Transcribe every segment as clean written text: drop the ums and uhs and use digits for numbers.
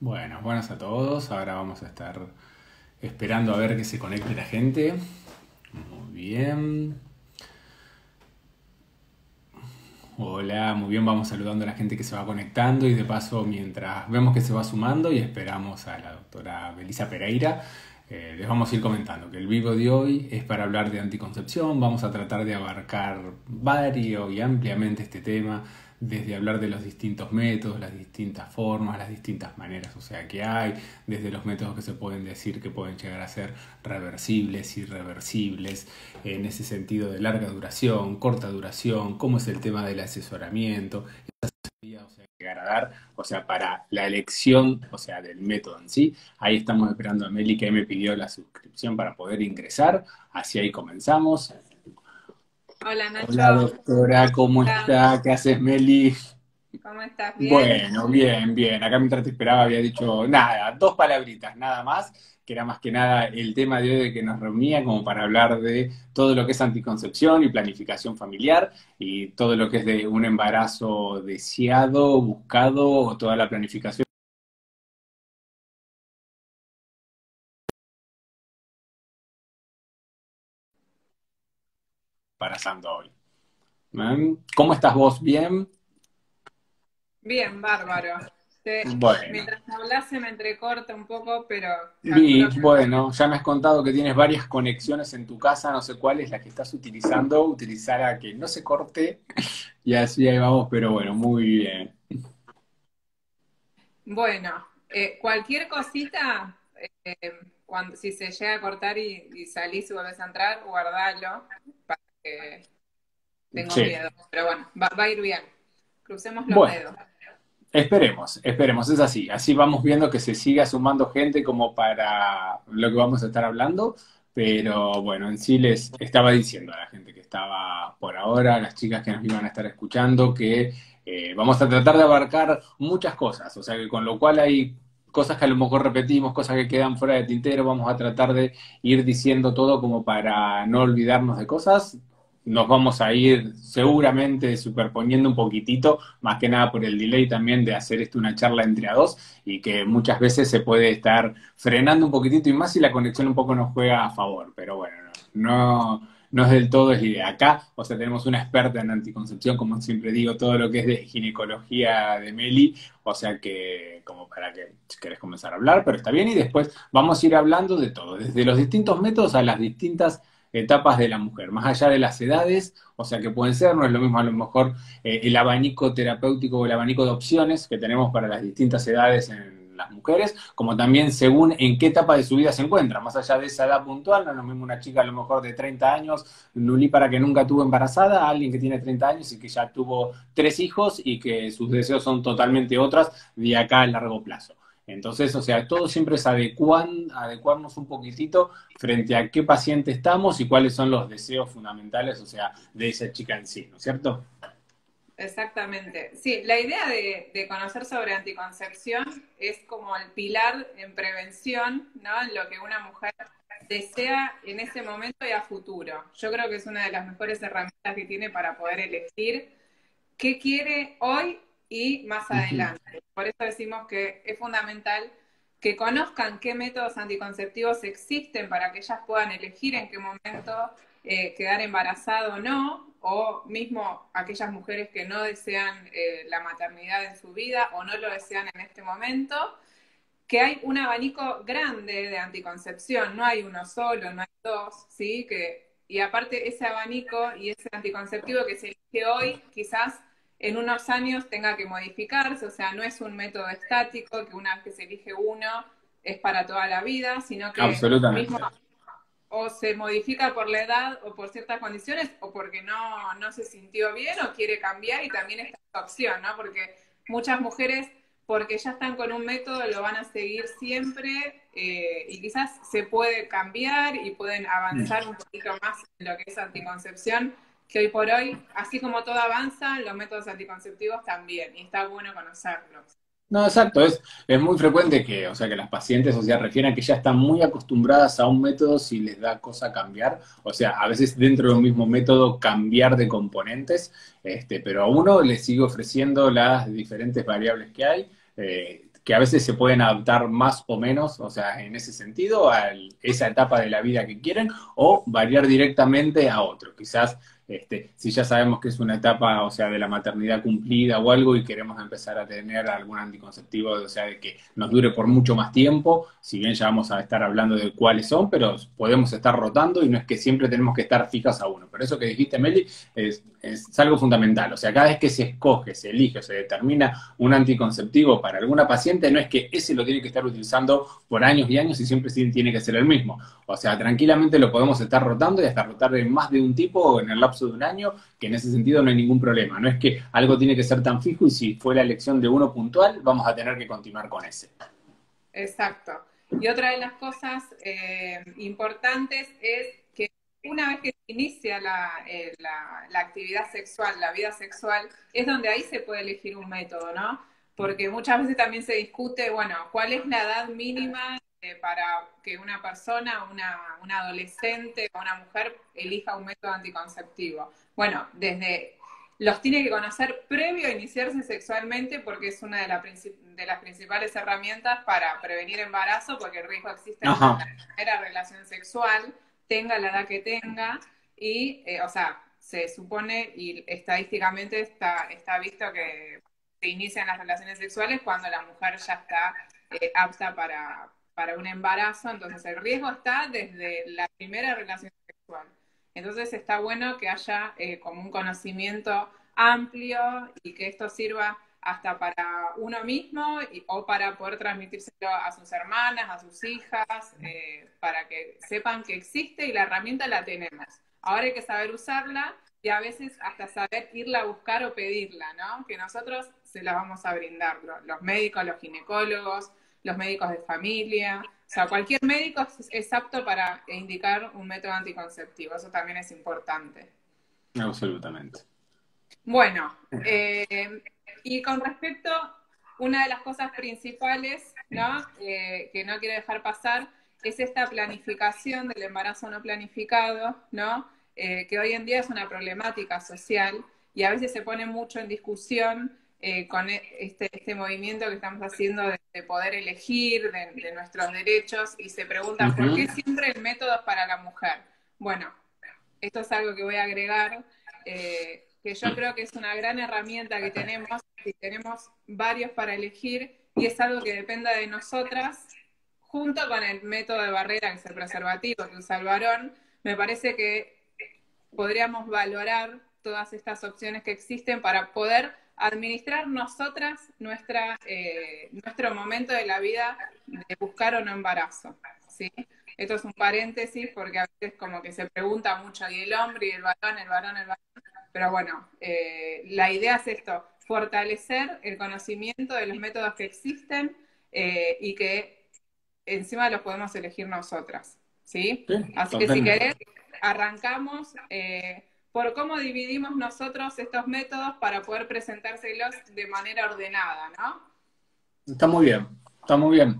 Bueno, buenas a todos. Ahora vamos a estar esperando a ver que se conecte la gente. Muy bien. Hola, muy bien. Vamos saludando a la gente que se va conectando y de paso, mientras vemos que se va sumando y esperamos a la doctora Belisa Pereira, les vamos a ir comentando que el vivo de hoy es para hablar de anticoncepción. Vamos a tratar de abarcar vario y ampliamente este tema, desde hablar de los distintos métodos, las distintas formas, las distintas maneras, o sea, que hay, desde los métodos que se pueden decir que pueden llegar a ser reversibles, irreversibles, en ese sentido de larga duración, corta duración, cómo es el tema del asesoramiento, o sea, llegar a dar, o sea, para la elección, o sea, del método en sí. Ahí estamos esperando a Meli, que me pidió la suscripción para poder ingresar, así ahí comenzamos. Hola Nacho, Hola doctora, ¿cómo hola, está? ¿Qué haces, Meli? ¿cómo estás? ¿Bien? Bueno, bien, bien. Acá mientras te esperaba había dicho nada, dos palabritas, nada más, que era más que nada el tema de hoy de que nos reunía como para hablar de todo lo que es anticoncepción y planificación familiar y todo lo que es de un embarazo deseado, buscado o toda la planificación embarazando hoy. ¿Cómo estás vos? ¿Bien? Bien, bárbaro. Bueno. Mientras hablas se me entrecorta un poco, pero Vi, calculo que... bueno, ya me has contado que tienes varias conexiones en tu casa, no sé cuál es la que estás utilizando, utilizar a que no se corte y así ahí vamos, pero bueno, muy bien. Bueno, cualquier cosita, si se llega a cortar y salís y volvés a entrar, guardalo, que tengo Sí, miedo. Pero bueno, va a ir bien. Crucemos los bueno, dedos. esperemos, es así. Así vamos viendo que se siga sumando gente como para lo que vamos a estar hablando, pero bueno, en sí les estaba diciendo a la gente que estaba por ahora, a las chicas que nos iban a estar escuchando, que vamos a tratar de abarcar muchas cosas, o sea que con lo cual hay cosas que a lo mejor repetimos, cosas que quedan fuera de tintero, vamos a tratar de ir diciendo todo como para no olvidarnos de cosas. Nos vamos a ir seguramente superponiendo un poquitito, más que nada por el delay también de hacer esto una charla entre a dos y que muchas veces se puede estar frenando un poquitito y más si la conexión un poco nos juega a favor, pero bueno, no es del todo es idea. Acá, o sea, tenemos una experta en anticoncepción, como siempre digo, todo lo que es de ginecología de Meli, o sea que como para que si querés comenzar a hablar, pero está bien y después vamos a ir hablando de todo, desde los distintos métodos a las distintas etapas de la mujer, más allá de las edades, o sea que pueden ser, no es lo mismo a lo mejor el abanico terapéutico o el abanico de opciones que tenemos para las distintas edades en las mujeres, como también según en qué etapa de su vida se encuentra, más allá de esa edad puntual, no es lo mismo una chica a lo mejor de 30 años, para que nunca tuvo embarazada, a alguien que tiene 30 años y que ya tuvo tres hijos y que sus deseos son totalmente otras de acá a largo plazo. Entonces, o sea, todo siempre es adecuarnos un poquitito frente a qué paciente estamos y cuáles son los deseos fundamentales, o sea, de esa chica en sí, ¿no es cierto? Exactamente. Sí, la idea de conocer sobre anticoncepción es como el pilar en prevención, ¿no? En lo que una mujer desea en ese momento y a futuro. Yo creo que es una de las mejores herramientas que tiene para poder elegir qué quiere hoy y más Ujú. adelante. Por eso decimos que es fundamental que conozcan qué métodos anticonceptivos existen para que ellas puedan elegir en qué momento quedar embarazada o no, o mismo aquellas mujeres que no desean la maternidad en su vida o no lo desean en este momento, que hay un abanico grande de anticoncepción, no hay uno solo, no hay dos, ¿sí? Y aparte ese abanico y ese anticonceptivo que se elige hoy, quizás en unos años tenga que modificarse, o sea, no es un método estático, que una vez que se elige uno es para toda la vida, sino que mismo Absolutamente. o se modifica por la edad o por ciertas condiciones o porque no se sintió bien o quiere cambiar y también está esta opción, ¿no? Porque muchas mujeres, porque ya están con un método, lo van a seguir siempre y quizás se puede cambiar y pueden avanzar un poquito más en lo que es anticoncepción, que hoy por hoy, así como todo avanza, los métodos anticonceptivos también, y está bueno conocerlos. No, exacto, es muy frecuente que, o sea, que las pacientes, o sea, refieran que ya están muy acostumbradas a un método si les da cosa cambiar, o sea, a veces dentro de un mismo método cambiar de componentes, pero a uno le sigue ofreciendo las diferentes variables que hay, que a veces se pueden adaptar más o menos, o sea, en ese sentido, a esa etapa de la vida que quieren, o variar directamente a otro. Quizás, si ya sabemos que es una etapa, o sea, de la maternidad cumplida o algo, y queremos empezar a tener algún anticonceptivo, o sea, de que nos dure por mucho más tiempo, si bien ya vamos a estar hablando de cuáles son, pero podemos estar rotando y no es que siempre tenemos que estar fijas a uno. Pero eso que dijiste, Meli, es algo fundamental. O sea, cada vez que se escoge, se elige o se determina un anticonceptivo para alguna paciente, no es que ese lo tiene que estar utilizando por años y años y siempre sí tiene que ser el mismo. O sea, tranquilamente lo podemos estar rotando y hasta rotar de más de un tipo en el lapso de un año, que en ese sentido no hay ningún problema. No es que algo tiene que ser tan fijo y si fue la elección de uno puntual, vamos a tener que continuar con ese. Exacto. Y otra de las cosas importantes es que una vez que se inicia la actividad sexual, la vida sexual, es donde ahí se puede elegir un método, ¿no? Porque muchas veces también se discute, bueno, ¿cuál es la edad mínima para que una persona, una adolescente o una mujer elija un método anticonceptivo? Bueno, los tiene que conocer previo a iniciarse sexualmente porque es una de las principales herramientas para prevenir embarazo, porque el riesgo existe en la primera relación sexual, tenga la edad que tenga, y, o sea, se supone y estadísticamente está visto que se inician las relaciones sexuales cuando la mujer ya está apta para un embarazo, entonces el riesgo está desde la primera relación sexual. Entonces está bueno que haya como un conocimiento amplio y que esto sirva hasta para uno mismo o para poder transmitírselo a sus hermanas, a sus hijas, para que sepan que existe y la herramienta la tenemos. Ahora hay que saber usarla y a veces hasta saber irla a buscar o pedirla, ¿no? Que nosotros se la vamos a brindar, los médicos, los ginecólogos, los médicos de familia, o sea, cualquier médico es apto para indicar un método anticonceptivo, eso también es importante. Absolutamente. Bueno, y con respecto, una de las cosas principales, ¿no? Que no quiero dejar pasar, es esta planificación del embarazo no planificado, ¿no? Que hoy en día es una problemática social y a veces se pone mucho en discusión con este movimiento que estamos haciendo de poder elegir, de nuestros derechos, y se preguntan, ¿por qué siempre el método es para la mujer? Bueno, esto es algo que voy a agregar, que yo creo que es una gran herramienta que tenemos, y tenemos varios para elegir, y es algo que dependa de nosotras, junto con el método de barrera, que es el preservativo que usa el varón. Me parece que podríamos valorar todas estas opciones que existen para poder administrar nosotras nuestro momento de la vida de buscar o no embarazo, ¿sí? Esto es un paréntesis porque a veces como que se pregunta mucho, y el hombre y el varón, el varón, el varón. Pero bueno, la idea es esto, fortalecer el conocimiento de los métodos que existen y que encima los podemos elegir nosotras, ¿sí? Sí, así que si querés, arrancamos por cómo dividimos nosotros estos métodos para poder presentárselos de manera ordenada, ¿no? Está muy bien, está muy bien.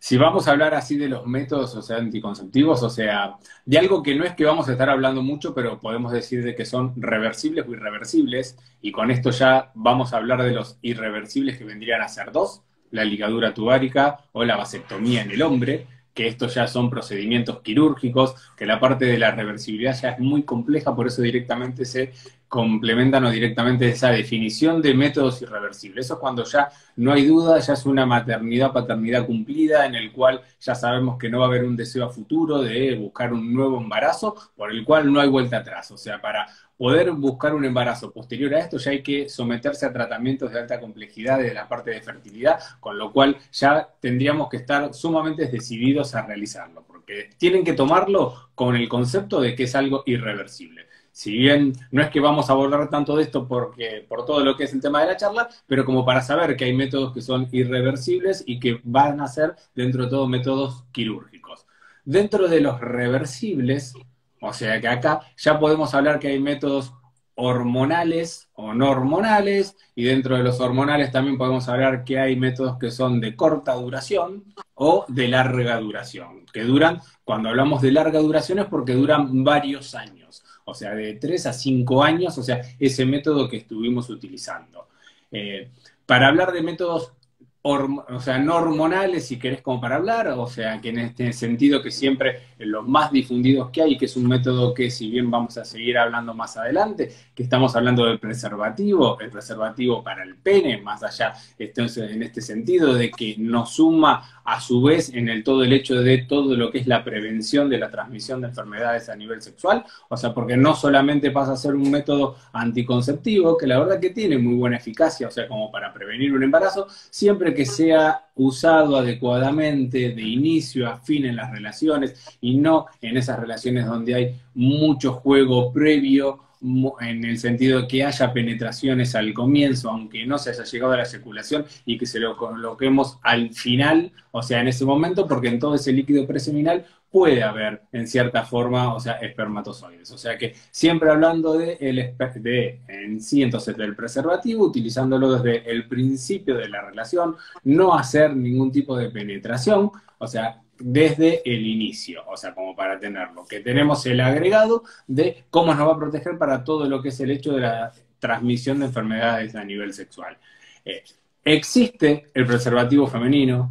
Si vamos a hablar así de los métodos, o sea, anticonceptivos, o sea, de algo que no es que vamos a estar hablando mucho, pero podemos decir de que son reversibles o irreversibles, y con esto ya vamos a hablar de los irreversibles que vendrían a ser dos, la ligadura tubárica o la vasectomía en el hombre, que estos ya son procedimientos quirúrgicos, que la parte de la reversibilidad ya es muy compleja, por eso directamente se complementan o directamente esa definición de métodos irreversibles. Eso es cuando ya no hay duda, ya es una maternidad, paternidad cumplida, en el cual ya sabemos que no va a haber un deseo a futuro de buscar un nuevo embarazo, por el cual no hay vuelta atrás. O sea, para poder buscar un embarazo posterior a esto ya hay que someterse a tratamientos de alta complejidad de la parte de fertilidad, con lo cual ya tendríamos que estar sumamente decididos a realizarlo, porque tienen que tomarlo con el concepto de que es algo irreversible. Si bien no es que vamos a abordar tanto de esto por todo lo que es el tema de la charla, pero como para saber que hay métodos que son irreversibles y que van a ser, dentro de todo, métodos quirúrgicos. Dentro de los reversibles, o sea que acá ya podemos hablar que hay métodos hormonales o no hormonales, y dentro de los hormonales también podemos hablar que hay métodos que son de corta duración o de larga duración, que duran, cuando hablamos de larga duración es porque duran varios años. O sea, de 3 a 5 años, o sea, ese método que estuvimos utilizando. Para hablar de métodos o sea, no hormonales, si querés, como para hablar, o sea, que en este sentido que siempre los más difundidos que hay, que es un método que si bien vamos a seguir hablando más adelante, que estamos hablando del preservativo, el preservativo para el pene, más allá, entonces, en este sentido de que nos suma a su vez en el todo el hecho de todo lo que es la prevención de la transmisión de enfermedades a nivel sexual, o sea, porque no solamente pasa a ser un método anticonceptivo, que la verdad que tiene muy buena eficacia, o sea, como para prevenir un embarazo, siempre que sea usado adecuadamente de inicio a fin en las relaciones y no en esas relaciones donde hay mucho juego previo, en el sentido de que haya penetraciones al comienzo, aunque no se haya llegado a la eyaculación, y que se lo coloquemos al final, o sea, en ese momento, porque en todo ese líquido preseminal puede haber, en cierta forma, o sea, espermatozoides. O sea que siempre hablando en sí, entonces, del preservativo, utilizándolo desde el principio de la relación, no hacer ningún tipo de penetración, o sea, desde el inicio, o sea, como para tenerlo. Que tenemos el agregado de cómo nos va a proteger para todo lo que es el hecho de la transmisión de enfermedades a nivel sexual. Eh, Existe el preservativo femenino,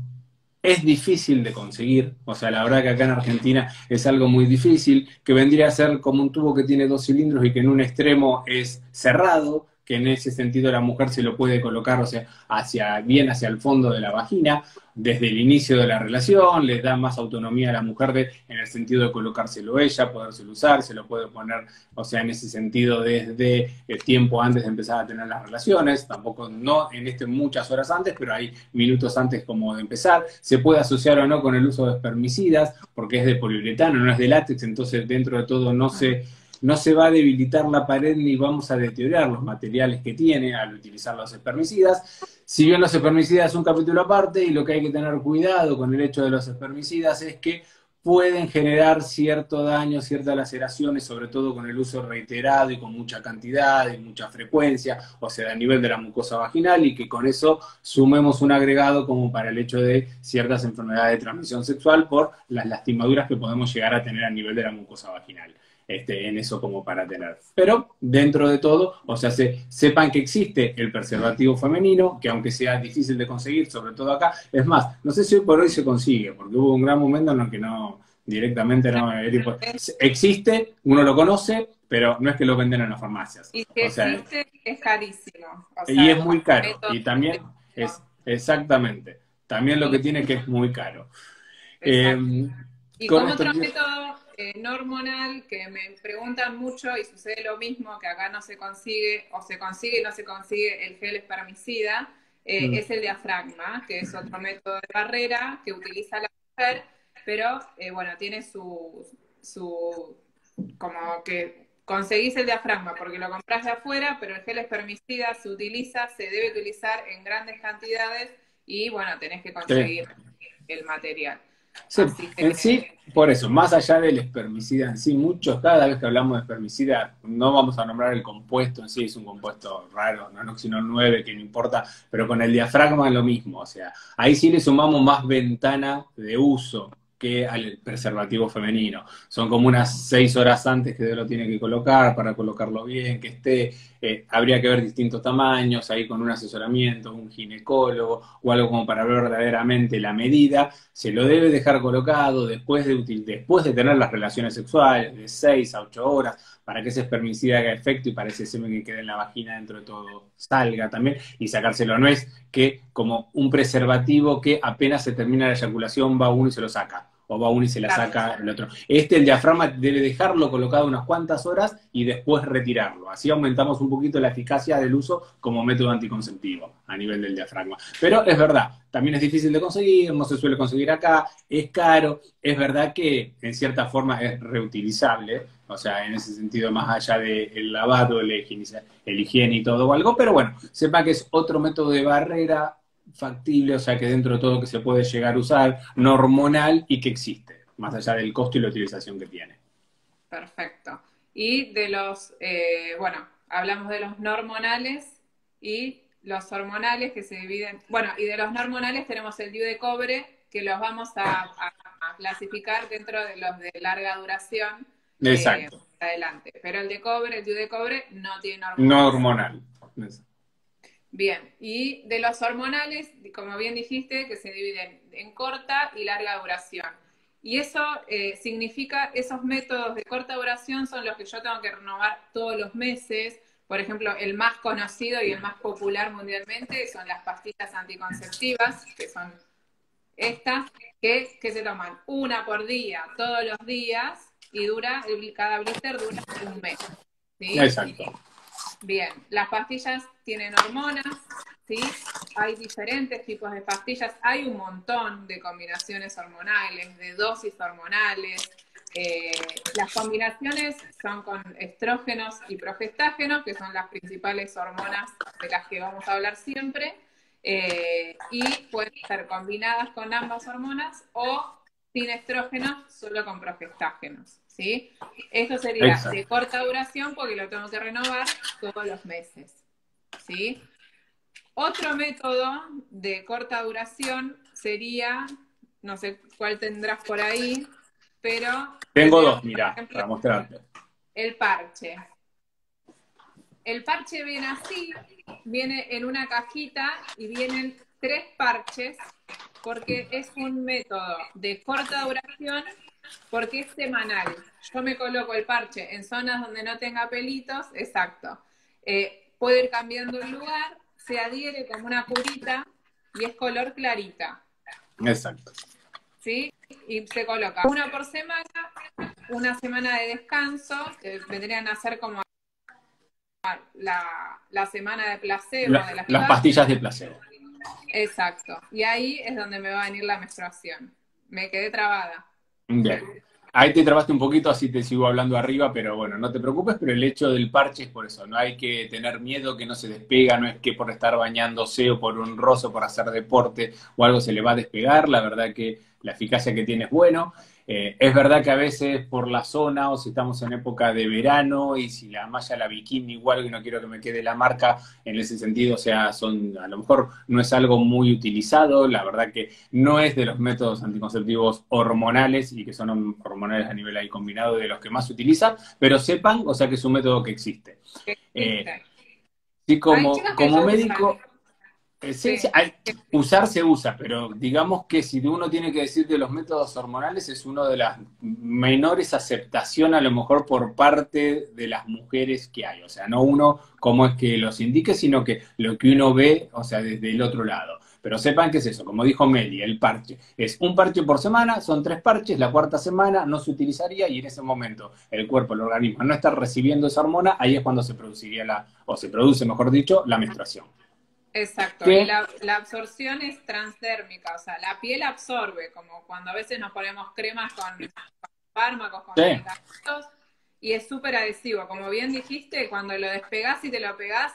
es difícil de conseguir, o sea, la verdad que acá en Argentina es algo muy difícil, que vendría a ser como un tubo que tiene 2 cilindros y que en un extremo es cerrado, que en ese sentido la mujer se lo puede colocar, o sea, bien hacia el fondo de la vagina, desde el inicio de la relación, le da más autonomía a la mujer en el sentido de colocárselo ella, podérselo usar, se lo puede poner, o sea, en ese sentido desde el tiempo antes de empezar a tener las relaciones, tampoco no en muchas horas antes, pero hay minutos antes como de empezar. Se puede asociar o no con el uso de espermicidas, porque es de poliuretano, no es de látex, entonces dentro de todo no se va a debilitar la pared ni vamos a deteriorar los materiales que tiene al utilizar los espermicidas. Si bien los espermicidas es un capítulo aparte y lo que hay que tener cuidado con el hecho de los espermicidas es que pueden generar cierto daño, ciertas laceraciones, sobre todo con el uso reiterado y con mucha cantidad y mucha frecuencia, o sea, a nivel de la mucosa vaginal, y que con eso sumemos un agregado como para el hecho de ciertas enfermedades de transmisión sexual por las lastimaduras que podemos llegar a tener a nivel de la mucosa vaginal. En eso como para tener. Pero dentro de todo, o sea, sepan que existe el preservativo femenino, que aunque sea difícil de conseguir, sobre todo acá, es más, no sé si hoy por hoy se consigue, porque hubo un gran momento en el que no, directamente no, existe, uno lo conoce, pero no es que lo venden en las farmacias. Y que O sea, existe es carísimo. O y sea, es muy caro, método y también es exactamente, también lo que tiene que es muy caro. Eh, exacto. Y con como esto, otro método no hormonal que me preguntan mucho y sucede lo mismo, que acá no se consigue, o se consigue y no se consigue el gel espermicida, es el diafragma, que es otro método de barrera que utiliza la mujer, pero bueno, tiene como que conseguís el diafragma porque lo compras de afuera, pero el gel espermicida se debe utilizar en grandes cantidades y bueno, tenés que conseguir el material. sí, Así que en sí, por eso, más allá del espermicida en sí, cada vez que hablamos de espermicida, no vamos a nombrar el compuesto en sí, es un compuesto raro, nanoxinol 9, que no importa, pero con el diafragma es lo mismo, o sea, ahí sí le sumamos más ventana de uso que al preservativo femenino. Son como unas 6 horas antes que lo tiene que colocar, para colocarlo bien, que esté, habría que ver distintos tamaños, ahí con un asesoramiento, un ginecólogo o algo como para ver verdaderamente la medida. Se lo debe dejar colocado después de tener las relaciones sexuales de 6 a 8 horas, para que ese espermicida haga efecto y para ese semen que quede en la vagina dentro de todo salga también, y sacárselo. No es que como un preservativo que apenas se termina la eyaculación va uno y se lo saca, o va uno y se la claro, saca el otro. El diafragma debe dejarlo colocado unas cuantas horas y después retirarlo. Así aumentamos un poquito la eficacia del uso como método anticonceptivo a nivel del diafragma. Pero es verdad, también es difícil de conseguir, no se suele conseguir acá, es caro, es verdad que en cierta forma es reutilizable, o sea, en ese sentido, más allá del lavado, el higiene y todo o algo, pero bueno, sepa que es otro método de barrera factible, o sea, que dentro de todo que se puede llegar a usar, no hormonal y que existe, más allá del costo y la utilización que tiene. perfecto. Y de bueno, hablamos de los no hormonales y los hormonales que se dividen, bueno, y de los no hormonales tenemos el DIU de cobre, que los vamos a clasificar dentro de los de larga duración Exacto, adelante. Pero el DIU de cobre no tiene no hormonas. hormonal. Bien, y de los hormonales, como bien dijiste, que se dividen en corta y larga duración. Y eso significa, esos métodos de corta duración son los que yo tengo que renovar todos los meses. Por ejemplo, el más conocido y el más popular mundialmente son las pastillas anticonceptivas, que son estas, que se toman una por día, todos los días, y cada blister dura un mes. ¿Sí? Exacto. Bien, las pastillas tienen hormonas, ¿sí? Hay diferentes tipos de pastillas, hay un montón de combinaciones hormonales, de dosis hormonales. Las combinaciones son con estrógenos y progestágenos, que son las principales hormonas de las que vamos a hablar siempre, y pueden ser combinadas con ambas hormonas o sin estrógenos, solo con progestágenos, ¿sí? Eso sería de Exacto. corta duración porque lo tengo que renovar todos los meses, ¿sí? Otro método de corta duración sería, no sé cuál tendrás por ahí, pero Tengo tenemos, dos, por mirá, ejemplo, para mostrarte. el parche. El parche viene así, viene en una cajita y vienen 3 parches porque es un método de corta duración porque es semanal. Yo me coloco el parche en zonas donde no tenga pelitos, exacto. Puedo ir cambiando el lugar, se adhiere como una curita y es color clarita, Exacto. ¿sí? Y se coloca una por semana, una semana de descanso, que vendrían a ser como la semana de placebo de las Las PAP. pastillas de placebo. Exacto. Y ahí es donde me va a venir la menstruación. Me quedé trabada. Bien. Ahí te trabaste un poquito, así te sigo hablando arriba, pero bueno, no te preocupes, pero el hecho del parche es por eso. No hay que tener miedo que no se despega, no es que por estar bañándose o por un rozo, por hacer deporte o algo se le va a despegar. La verdad que la eficacia que tiene es bueno. Es verdad que a veces por la zona o si estamos en época de verano y si la malla, la bikini igual, que no quiero que me quede la marca en ese sentido, o sea, a lo mejor no es algo muy utilizado, la verdad que no es de los métodos anticonceptivos hormonales y que son hormonales a nivel ahí combinado de los que más se utiliza, pero sepan, o sea, que es un método que existe. ¿Qué Eh, existe? sí, Hay chicas que como ya usan. médico, sí, sí, Sí, usar se usa, pero digamos que si uno tiene que decir de los métodos hormonales es uno de las menores aceptación a lo mejor por parte de las mujeres que hay. O sea, no uno cómo es que los indique, sino que lo que uno ve, o sea, desde el otro lado. Pero sepan que es eso, como dijo Meli, el parche. Es un parche por semana, son 3 parches, la cuarta semana no se utilizaría y en ese momento el cuerpo, el organismo no está recibiendo esa hormona, ahí es cuando se produciría o se produce, mejor dicho, la menstruación. exacto. Y ¿Qué? la absorción es transdérmica, o sea, la piel absorbe, como cuando a veces nos ponemos cremas con fármacos, con Sí. medicamentos, y es súper adhesivo. Como bien dijiste, cuando lo despegás y te lo pegás,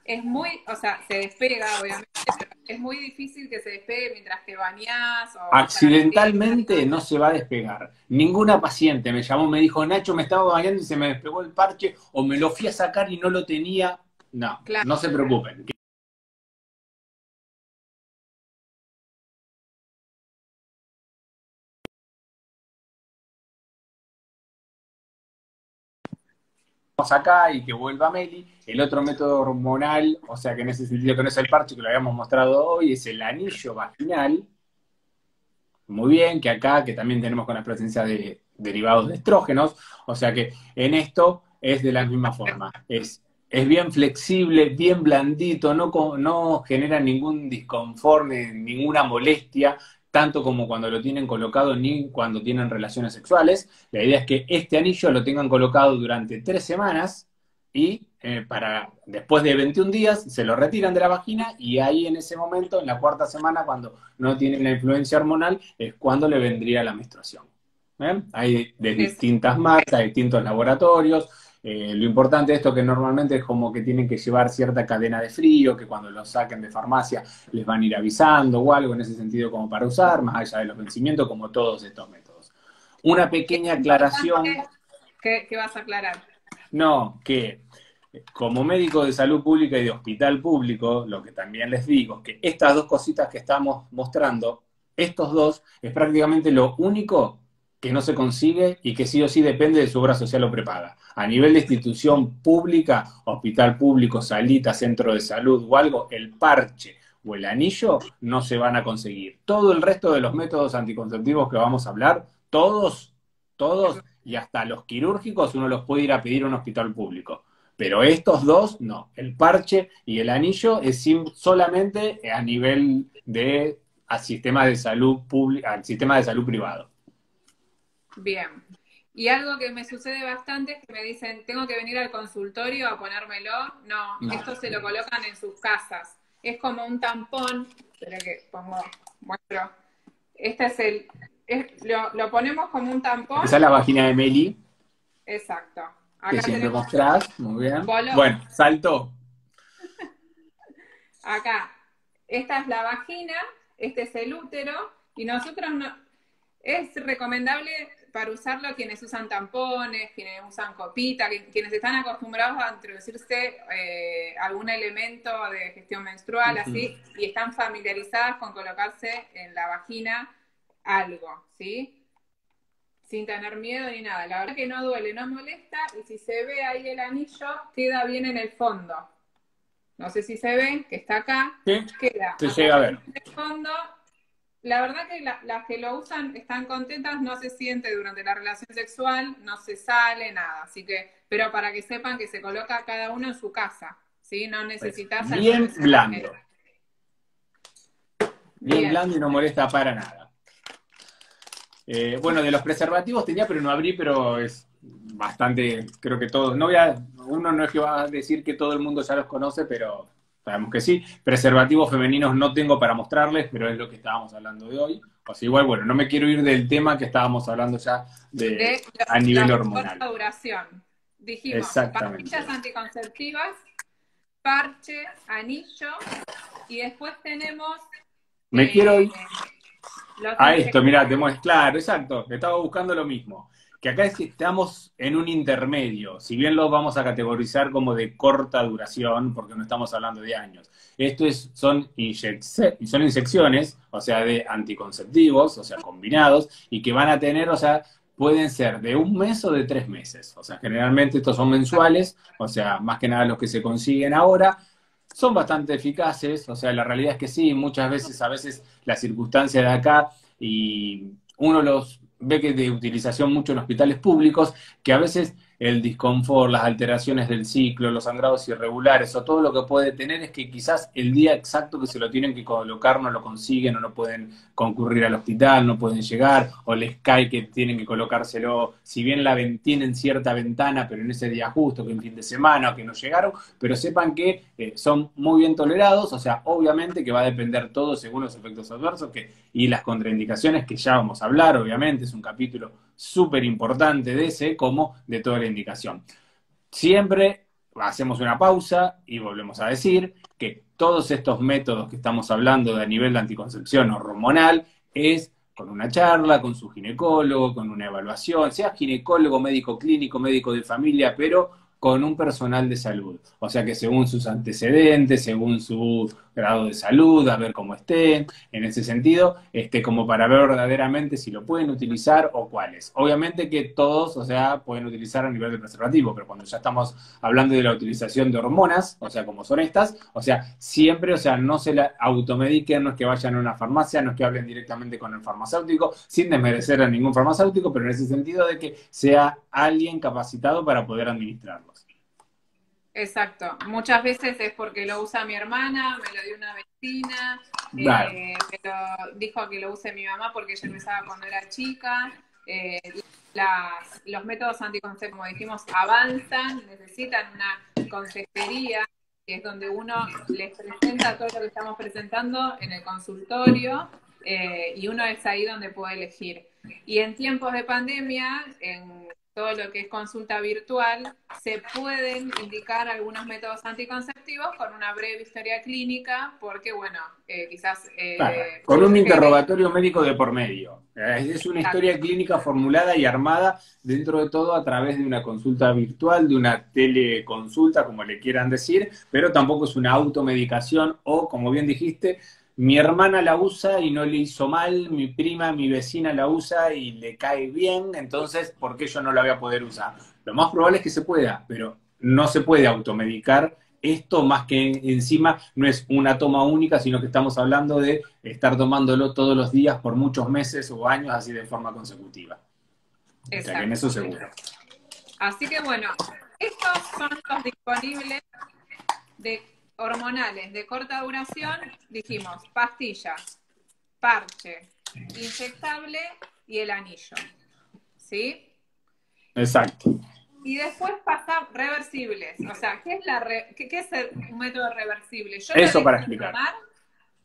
es muy, o sea, se despega, obviamente, pero es muy difícil que se despegue mientras te bañás o vas a la Accidentalmente pileta. no se va a despegar. Ninguna paciente me llamó, me dijo, Nacho, me estaba bañando y se me despegó el parche, o me lo fui a sacar y no lo tenía. No, Claro, no se preocupen. Vamos acá y que vuelva Meli. El otro método hormonal, o sea que en ese sentido que no es el parche que lo habíamos mostrado hoy, es el anillo vaginal. Muy bien, que acá, que también tenemos con la presencia de derivados de estrógenos, o sea que en esto es de la misma forma. Es bien flexible, bien blandito, no genera ningún disconfort, ninguna molestia, tanto como cuando lo tienen colocado ni cuando tienen relaciones sexuales. La idea es que este anillo lo tengan colocado durante 3 semanas y para después de 21 días se lo retiran de la vagina y ahí en ese momento, en la cuarta semana, cuando no tienen la influencia hormonal, es cuando le vendría la menstruación. ¿Eh? Hay de es, distintas marcas, distintos laboratorios. Lo importante de esto que normalmente es como que tienen que llevar cierta cadena de frío, que cuando lo saquen de farmacia les van a ir avisando o algo en ese sentido como para usar, más allá de los vencimientos, como todos estos métodos. Una es pequeña aclaración, importante que vas a aclarar. no, que como médico de salud pública y de hospital público, lo que también les digo es que estas dos cositas que estamos mostrando, estos dos, es prácticamente lo único que no se consigue y que sí o sí depende de su obra social o prepaga. A nivel de institución pública, hospital público, salita, centro de salud o algo, el parche o el anillo no se van a conseguir. Todo el resto de los métodos anticonceptivos que vamos a hablar, todos, y hasta los quirúrgicos, uno los puede ir a pedir a un hospital público. Pero estos dos, no. El parche y el anillo es solamente a nivel de al sistema de salud pública, al sistema de salud privado. Bien. Y algo que me sucede bastante es que me dicen, tengo que venir al consultorio a ponérmelo. No, No. esto se lo colocan en sus casas. Es como un tampón. Espera que muestro. Este es lo ponemos como un tampón. Esa es la vagina de Meli. Exacto. Que Acá siempre tenemos mostrás, muy bien. bolón. Bueno, saltó. Acá, esta es la vagina, este es el útero, y nosotros no, es recomendable para usarlo quienes usan tampones, quienes usan copita, quienes están acostumbrados a introducirse algún elemento de gestión menstrual, así, y están familiarizadas con colocarse en la vagina algo, ¿sí? Sin tener miedo ni nada. La verdad que no duele, no molesta, y si se ve ahí el anillo, queda bien en el fondo. No sé si se ve, que está acá, ¿Sí? queda Se llega a ver. en el fondo. La verdad que las que lo usan están contentas, no se siente durante la relación sexual, no se sale, nada. Así que, pero para que sepan que se coloca cada uno en su casa, ¿sí? No necesitas... Bien blando. Bien blando y no molesta para nada. Bueno, de los preservativos tenía, pero no abrí, pero es bastante, creo que todos, uno no es que va a decir que todo el mundo ya los conoce, pero sabemos que sí. Preservativos femeninos no tengo para mostrarles, pero es lo que estábamos hablando de hoy. O sea, igual, bueno, no me quiero ir del tema que estábamos hablando ya a nivel hormonal. La duración. Dijimos, exactamente. Pastillas anticonceptivas, parche, anillo, y después tenemos... Me quiero ir a esto, mirá, claro, exacto, estaba buscando lo mismo. Que acá estamos en un intermedio, si bien lo vamos a categorizar como de corta duración, porque no estamos hablando de años. Son inyecciones, o sea, de anticonceptivos, o sea, combinados, y que van a tener, o sea, pueden ser de 1 mes o de 3 meses. O sea, generalmente estos son mensuales, o sea, más que nada los que se consiguen ahora. Son bastante eficaces, o sea, la realidad es que sí, muchas veces, a veces la circunstancia de acá, y uno los ve que de utilización mucho en hospitales públicos, que a veces el disconfort, las alteraciones del ciclo, los sangrados irregulares o todo lo que puede tener es que quizás el día exacto que se lo tienen que colocar no lo consiguen o no pueden concurrir al hospital, no pueden llegar o les cae que tienen que colocárselo, si bien tienen cierta ventana, pero en ese día justo, que en fin de semana o que no llegaron, pero sepan que son muy bien tolerados, o sea, obviamente que va a depender todo según los efectos adversos y las contraindicaciones que ya vamos a hablar, obviamente, es un capítulo súper importante de ese como de toda la indicación. Siempre hacemos una pausa y volvemos a decir que todos estos métodos que estamos hablando de a nivel de anticoncepción hormonal es con una charla, con su ginecólogo, con una evaluación, sea ginecólogo, médico clínico, médico de familia, pero con un personal de salud. O sea que según sus antecedentes, según su grado de salud, a ver cómo estén, en ese sentido, como para ver verdaderamente si lo pueden utilizar o cuáles. Obviamente que todos, o sea, pueden utilizar a nivel de preservativo, pero cuando ya estamos hablando de la utilización de hormonas, o sea, como son estas, o sea, siempre, o sea, no se la automediquen, no es que vayan a una farmacia, no es que hablen directamente con el farmacéutico, sin desmerecer a ningún farmacéutico, pero en ese sentido de que sea alguien capacitado para poder administrarlos. Exacto. Muchas veces es porque lo usa mi hermana, me lo dio una vecina, Claro. pero dijo que lo use mi mamá porque ella lo usaba cuando era chica. Los métodos anticonceptivos, como dijimos, avanzan, necesitan una consejería, que es donde uno les presenta todo lo que estamos presentando en el consultorio, y uno es ahí donde puede elegir. Y en tiempos de pandemia, en todo lo que es consulta virtual, se pueden indicar algunos métodos anticonceptivos con una breve historia clínica, porque, bueno, quizás... Claro, con un interrogatorio médico de por medio. Es una historia clínica formulada y armada dentro de todo a través de una consulta virtual, de una teleconsulta, como le quieran decir, pero tampoco es una automedicación o, como bien dijiste, mi hermana la usa y no le hizo mal, mi prima, mi vecina la usa y le cae bien, entonces, ¿por qué yo no la voy a poder usar? Lo más probable es que se pueda, pero no se puede automedicar. Esto más que encima no es una toma única, sino que estamos hablando de estar tomándolo todos los días por muchos meses o años así de forma consecutiva. O sea que en eso Exacto. seguro. Así que bueno, estos son los disponibles de hormonales de corta duración. Dijimos pastilla, parche, inyectable y el anillo. ¿Sí? Exacto. Y después pasa reversibles. O sea, ¿qué es un método reversible? Yo lo Eso dejo para de explicar. tomar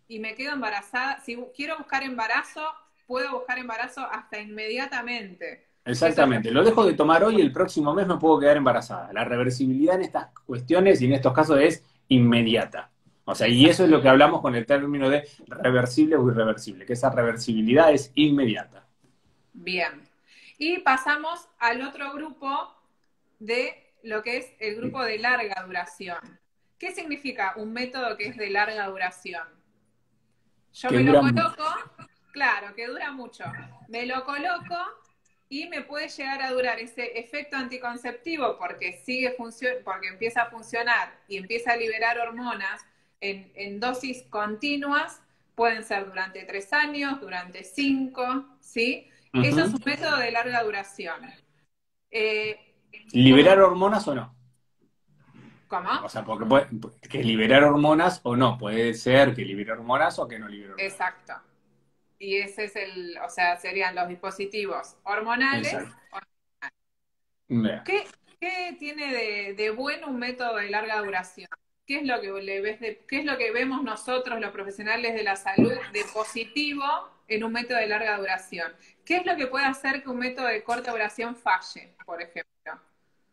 y me quedo embarazada. Si quiero buscar embarazo, puedo buscar embarazo hasta inmediatamente. Eso es Exactamente. Lo dejo de tomar hoy y el próximo mes me puedo quedar embarazada. La reversibilidad en estas cuestiones y en estos casos es inmediata. O sea, y eso es lo que hablamos con el término de reversible o irreversible, que esa reversibilidad es inmediata. bien. Y pasamos al otro grupo de lo que es el grupo de larga duración. ¿Qué significa un método que es de larga duración? Yo Que me lo dura coloco, claro, que dura mucho. Me lo coloco y me puede llegar a durar ese efecto anticonceptivo porque porque empieza a funcionar y empieza a liberar hormonas en dosis continuas. Pueden ser durante 3 años, durante 5, ¿sí? Eso es Ujú. un método de larga duración. Eh, ¿Liberar como, hormonas o no? ¿Cómo? O sea, porque puede, que liberar hormonas o no. Puede ser que libere hormonas o que no libere hormonas. Exacto. Y ese es o sea, serían los dispositivos hormonales. Exacto. Mira. ¿Qué tiene de bueno un método de larga duración? ¿Qué es lo que qué es lo que vemos nosotros, los profesionales de la salud, de positivo en un método de larga duración? ¿Qué es lo que puede hacer que un método de corta duración falle, por ejemplo?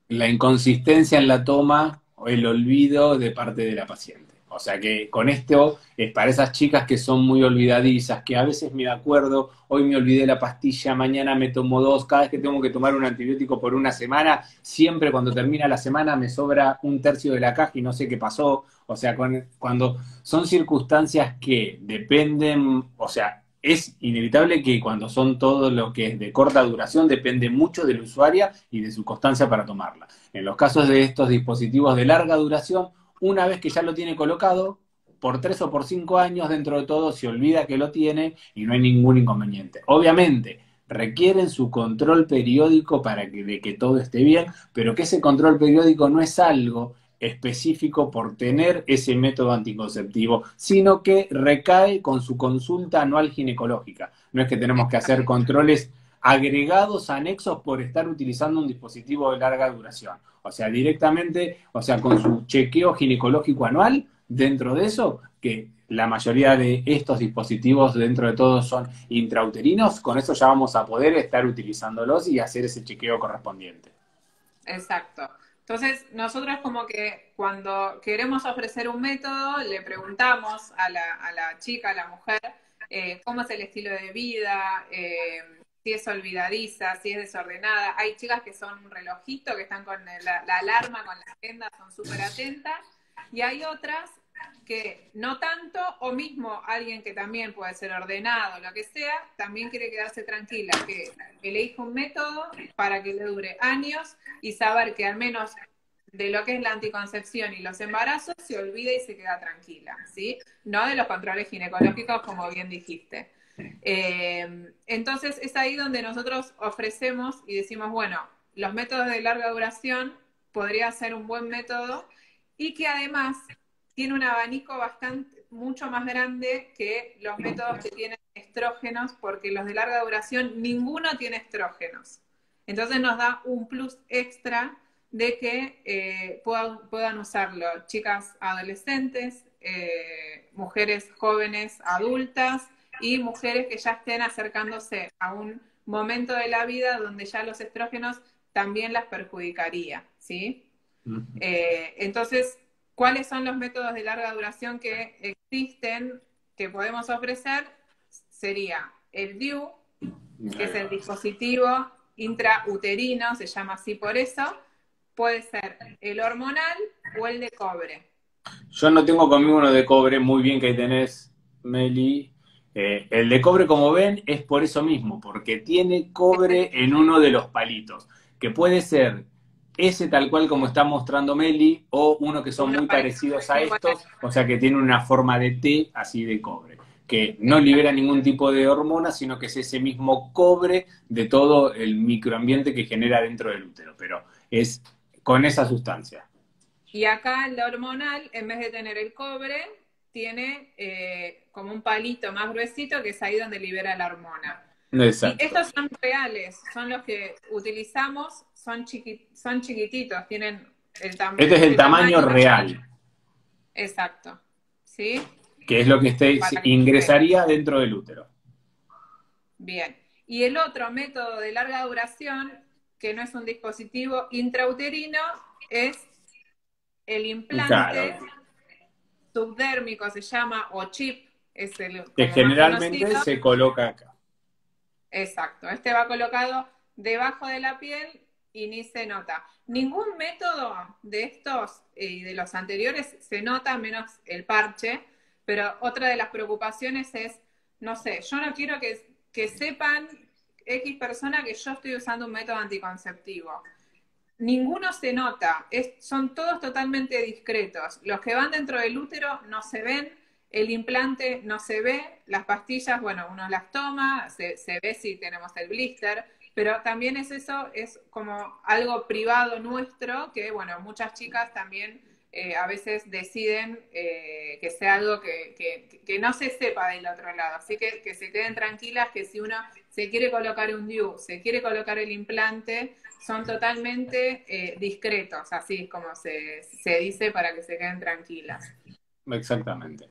La inconsistencia en la toma o el olvido de parte de la paciente. O sea que con esto es para esas chicas que son muy olvidadizas, que a veces me acuerdo, hoy me olvidé la pastilla, mañana me tomo dos, cada vez que tengo que tomar un antibiótico por una semana, siempre cuando termina la semana me sobra un tercio de la caja y no sé qué pasó. O sea, cuando son circunstancias que dependen, o sea, es inevitable que cuando son todo lo que es de corta duración depende mucho del usuario y de su constancia para tomarla. En los casos de estos dispositivos de larga duración, una vez que ya lo tiene colocado, por 3 o por 5 años dentro de todo se olvida que lo tiene y no hay ningún inconveniente. Obviamente, requieren su control periódico de que todo esté bien, pero que ese control periódico no es algo específico por tener ese método anticonceptivo, sino que recae con su consulta anual ginecológica. No es que tenemos que hacer controles agregados, anexos por estar utilizando un dispositivo de larga duración. O sea, directamente, o sea, con su chequeo ginecológico anual, dentro de eso, que la mayoría de estos dispositivos dentro de todos son intrauterinos, con eso ya vamos a poder estar utilizándolos y hacer ese chequeo correspondiente. Exacto. Entonces, nosotros como que cuando queremos ofrecer un método, le preguntamos a la chica, a la mujer, cómo es el estilo de vida, si es olvidadiza, si es desordenada. Hay chicas que son un relojito, que están con la alarma, con la agenda, son súper atentas, y hay otras que no tanto, o mismo alguien que también puede ser ordenado, lo que sea, también quiere quedarse tranquila, que elija un método para que le dure años y saber que al menos de lo que es la anticoncepción y los embarazos se olvida y se queda tranquila, ¿sí? No de los controles ginecológicos, como bien dijiste. Entonces es ahí donde nosotros ofrecemos y decimos, bueno, los métodos de larga duración podría ser un buen método y que además tiene un abanico mucho más grande que los métodos que tienen estrógenos, porque los de larga duración ninguno tiene estrógenos. Entonces nos da un plus extra de que puedan usarlo chicas adolescentes, mujeres jóvenes adultas y mujeres que ya estén acercándose a un momento de la vida donde ya los estrógenos también las perjudicaría, ¿sí? Uh -huh. Entonces, ¿cuáles son los métodos de larga duración que existen, que podemos ofrecer? Sería el DIU, que es el dispositivo intrauterino, se llama así por eso. Puede ser el hormonal o el de cobre. Yo no tengo conmigo uno de cobre, muy bien que ahí tenés Meli. El de cobre, como ven, es por eso mismo, porque tiene cobre en uno de los palitos, que puede ser ese tal cual como está mostrando Meli, o uno que son Uno muy parece parecidos a igual. estos, o sea que tiene una forma de T así de cobre, que no libera ningún tipo de hormona, sino que es ese mismo cobre de todo el microambiente que genera dentro del útero, pero es con esa sustancia. Y acá el hormonal, en vez de tener el cobre, tiene como un palito más gruesito que es ahí donde libera la hormona. Y Exacto. estos son reales, son los que utilizamos, son chiquititos, tienen Este es el este tamaño tamaño, real, exacto, ¿sí? que es lo que Para que se vea. ingresaría dentro del útero. Bien. Y el otro método de larga duración, que no es un dispositivo intrauterino, es el Claro, implante subdérmico, se llama, o chip, es el que como más generalmente conocido. se coloca acá. Exacto. Este va colocado debajo de la piel y ni se nota. Ningún método de estos y de los anteriores se nota, menos el parche, pero otra de las preocupaciones es, no sé, yo no quiero que sepan X persona que yo estoy usando un método anticonceptivo. Ninguno se nota, son todos totalmente discretos. Los que van dentro del útero no se ven, el implante no se ve, las pastillas, bueno, uno las toma, se ve si tenemos el blister, pero también es eso, es como algo privado nuestro que, bueno, muchas chicas también a veces deciden que sea algo que no se sepa del otro lado. Así que se queden tranquilas que si uno se quiere colocar un DIU, se quiere colocar el implante, son totalmente discretos, así es como se dice para que se queden tranquilas. Exactamente.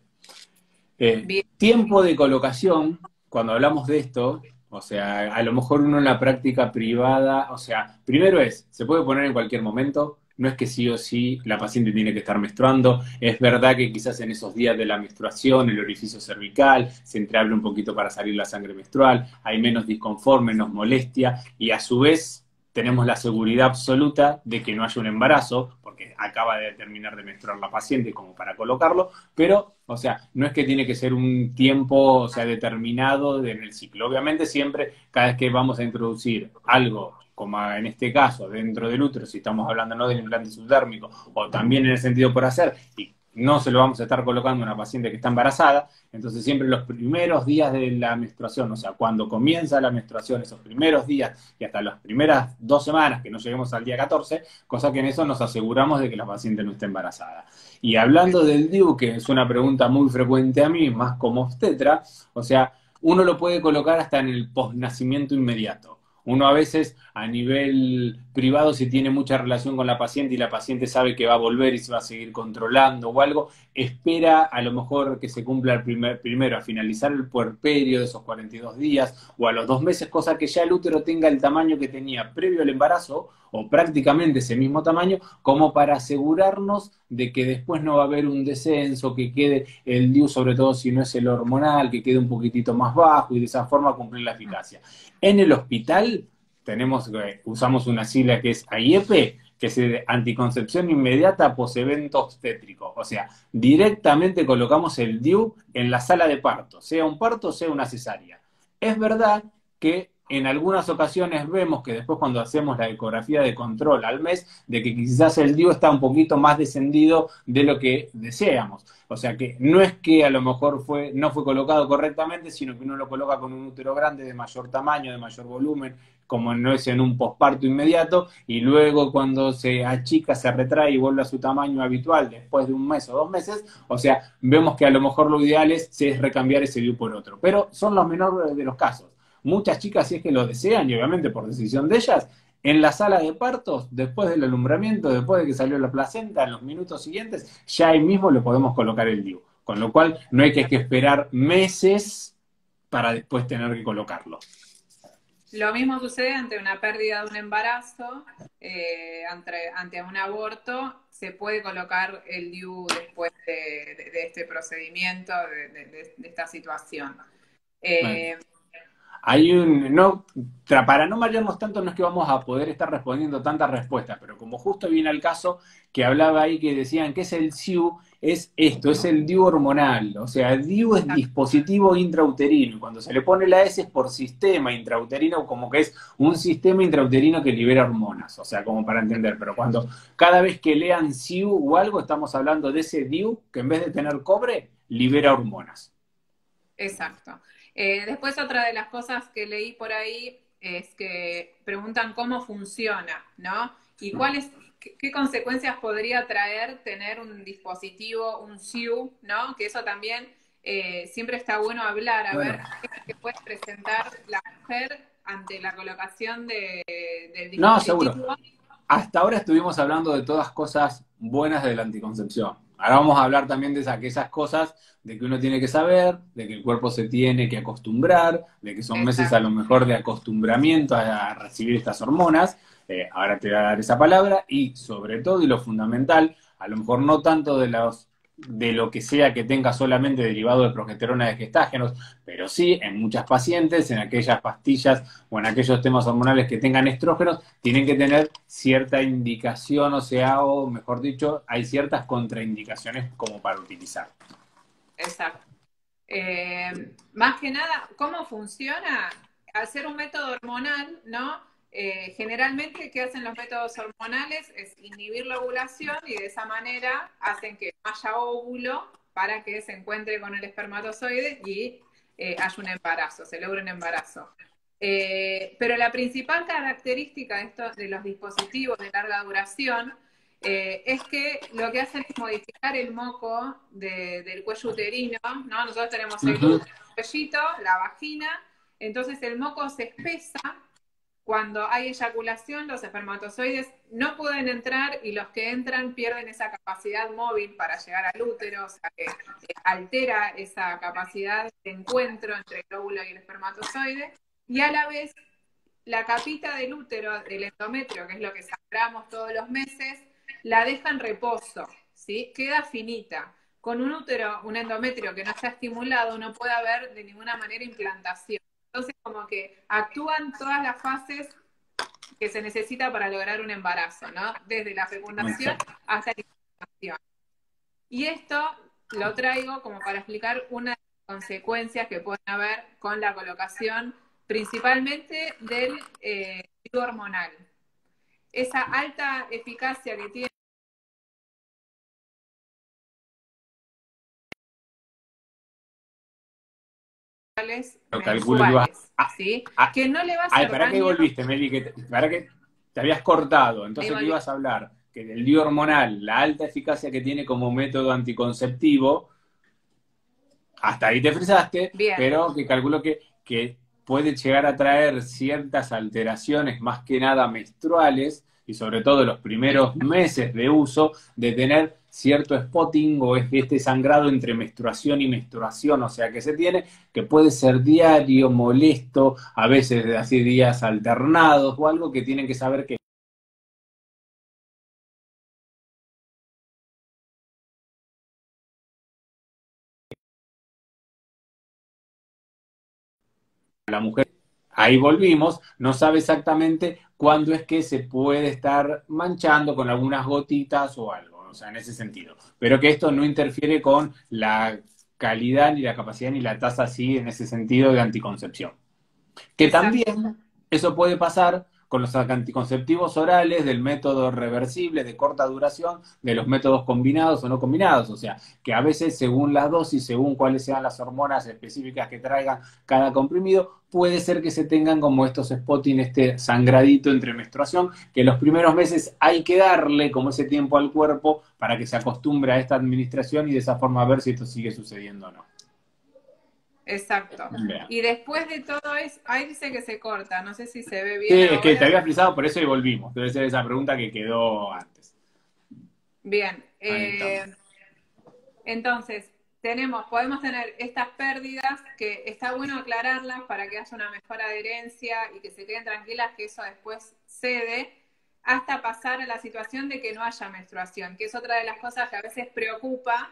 Bien, Tiempo de colocación, cuando hablamos de esto, o sea, a lo mejor uno en la práctica privada, o sea, primero se puede poner en cualquier momento, no es que sí o sí la paciente tiene que estar menstruando, es verdad que quizás en esos días de la menstruación el orificio cervical se entreabre un poquito para salir la sangre menstrual, hay menos disconfort, menos molestia, y a su vez tenemos la seguridad absoluta de que no haya un embarazo, porque acaba de terminar de menstruar la paciente como para colocarlo, pero, o sea, no es que tiene que ser un tiempo, o sea, determinado en el ciclo. Obviamente siempre, cada vez que vamos a introducir algo, como en este caso, dentro del útero, si estamos hablando no del implante subdérmico, o también en el sentido por hacer, y no se lo vamos a estar colocando a una paciente que está embarazada, entonces siempre los primeros días de la menstruación, o sea, cuando comienza la menstruación, esos primeros días y hasta las primeras 2 semanas, que no lleguemos al día 14, cosa que en eso nos aseguramos de que la paciente no esté embarazada. Y hablando del DIU, que es una pregunta muy frecuente a mí, más como obstetra, o sea, uno lo puede colocar hasta en el posnacimiento inmediato. Uno a veces a nivel privado, si tiene mucha relación con la paciente y la paciente sabe que va a volver y se va a seguir controlando o algo, espera a lo mejor que se cumpla primero a finalizar el puerperio de esos 42 días o a los 2 meses, cosa que ya el útero tenga el tamaño que tenía previo al embarazo o prácticamente ese mismo tamaño, como para asegurarnos de que después no va a haber un descenso, que quede el DIU, sobre todo si no es el hormonal, que quede un poquitito más bajo y de esa forma cumplir la eficacia. En el hospital usamos una sigla que es AIEP, que es anticoncepción inmediata posevento obstétrico. O sea, directamente colocamos el DIU en la sala de parto, sea un parto, sea una cesárea. Es verdad que en algunas ocasiones vemos que después cuando hacemos la ecografía de control al mes, de que quizás el DIU está un poquito más descendido de lo que deseamos. O sea que no es que a lo mejor no fue colocado correctamente, sino que uno lo coloca con un útero grande de mayor tamaño, de mayor volumen, como no es en un posparto inmediato, y luego cuando se achica, se retrae y vuelve a su tamaño habitual después de un mes o 2 meses, o sea, vemos que a lo mejor lo ideal es recambiar ese DIU por otro. Pero son los menores de los casos. Muchas chicas, si es que lo desean, y obviamente por decisión de ellas, en la sala de partos, después del alumbramiento, después de que salió la placenta, en los minutos siguientes, ya ahí mismo le podemos colocar el DIU. Con lo cual, no hay que esperar meses para después tener que colocarlo. lo mismo sucede ante una pérdida de un embarazo, ante un aborto, se puede colocar el DIU después de este procedimiento, de esta situación. Bueno, Eh, Hay un, no, para no marearnos tanto, no es que vamos a poder estar respondiendo tantas respuestas, pero como justo viene el caso que hablaba ahí que decían que es el SIU, es esto, es el DIU hormonal. O sea, el DIU es dispositivo intrauterino, y cuando se le pone la S es por sistema intrauterino, como que es un sistema intrauterino que libera hormonas, o sea, como para entender, pero cuando cada vez que lean SIU o algo, estamos hablando de ese DIU que en vez de tener cobre, libera hormonas. Exacto. Después otra de las cosas que leí por ahí es que preguntan cómo funciona, ¿no? Y qué consecuencias podría traer tener un dispositivo, un SIU, ¿no? Que eso también siempre está bueno hablar, a Bueno, ver qué es lo que puede presentar la mujer ante la colocación del no, seguro. dispositivo. Hasta ahora estuvimos hablando de todas cosas buenas de la anticoncepción. Ahora vamos a hablar también de aquellas cosas de que uno tiene que saber, de que el cuerpo se tiene que acostumbrar, de que son meses a lo Exacto. mejor de acostumbramiento a recibir estas hormonas. Ahora te voy a dar esa palabra y sobre todo y lo fundamental, a lo mejor no tanto de lo que sea que tenga solamente derivado de progesterona de gestágenos, pero sí en muchas pacientes, en aquellas pastillas o en aquellos temas hormonales que tengan estrógenos, tienen que tener cierta indicación, o sea, o mejor dicho, hay ciertas contraindicaciones como para utilizar. Exacto. Más que nada, ¿cómo funciona? Al ser un método hormonal, ¿no? Generalmente, ¿qué hacen los métodos hormonales? Es inhibir la ovulación y de esa manera hacen que no haya óvulo para que se encuentre con el espermatozoide y haya un embarazo, se logre un embarazo. Pero la principal característica de los dispositivos de larga duración es que lo que hacen es modificar el moco del cuello uterino, ¿no? Nosotros tenemos el Ujú. útero, el cuellito, la vagina, entonces el moco se espesa. Cuando hay eyaculación, los espermatozoides no pueden entrar y los que entran pierden esa capacidad móvil para llegar al útero, o sea que altera esa capacidad de encuentro entre el óvulo y el espermatozoide, y a la vez la capita del útero, del endometrio, que es lo que sangramos todos los meses, la deja en reposo, ¿sí? Queda finita. Con un útero, un endometrio que no está estimulado, no puede haber de ninguna manera implantación. Entonces, como que actúan todas las fases que se necesita para lograr un embarazo, ¿no? Desde la fecundación Exacto. hasta la implantación. Y esto lo traigo como para explicar una de las consecuencias que pueden haber con la colocación, principalmente del hormonal. Esa alta eficacia que tiene Lo calculo que ibas mensuales, a, ¿sí? a- Que no le va a ay, hacer ¿para qué daño. volviste, Meli? ¿Para qué te habías cortado? Ahí Entonces, ¿qué volví. ibas a hablar? Que del DIU hormonal, la alta eficacia que tiene como método anticonceptivo, hasta ahí te frisaste, Bien, pero que calculo que puede llegar a traer ciertas alteraciones, más que nada menstruales, y sobre todo los primeros meses de uso, de tener cierto spotting o este sangrado entre menstruación y menstruación, o sea que se tiene, que puede ser diario, molesto, a veces de así días alternados o algo que tienen que saber que la mujer, ahí volvimos, no sabe exactamente cuándo es que se puede estar manchando con algunas gotitas o algo, o sea, en ese sentido. Pero que esto no interfiere con la calidad, ni la capacidad, ni la tasa así en ese sentido de anticoncepción. Que exacto. también eso puede pasar con los anticonceptivos orales del método reversible de corta duración, de los métodos combinados o no combinados. O sea, que a veces según la dosis, según cuáles sean las hormonas específicas que traigan cada comprimido, puede ser que se tengan como estos spotting, este sangradito entre menstruación, que los primeros meses hay que darle como ese tiempo al cuerpo para que se acostumbre a esta administración y de esa forma ver si esto sigue sucediendo o no. Exacto. Vean. Y después de todo eso, ahí dice que se corta, no sé si se ve Sí, bien es que te ahora. había frisado, por eso y volvimos. Debe ser esa pregunta que quedó antes. Bien, Ahí estamos. entonces podemos tener estas pérdidas que está bueno aclararlas para que haya una mejor adherencia y que se queden tranquilas que eso después cede hasta pasar a la situación de que no haya menstruación, que es otra de las cosas que a veces preocupa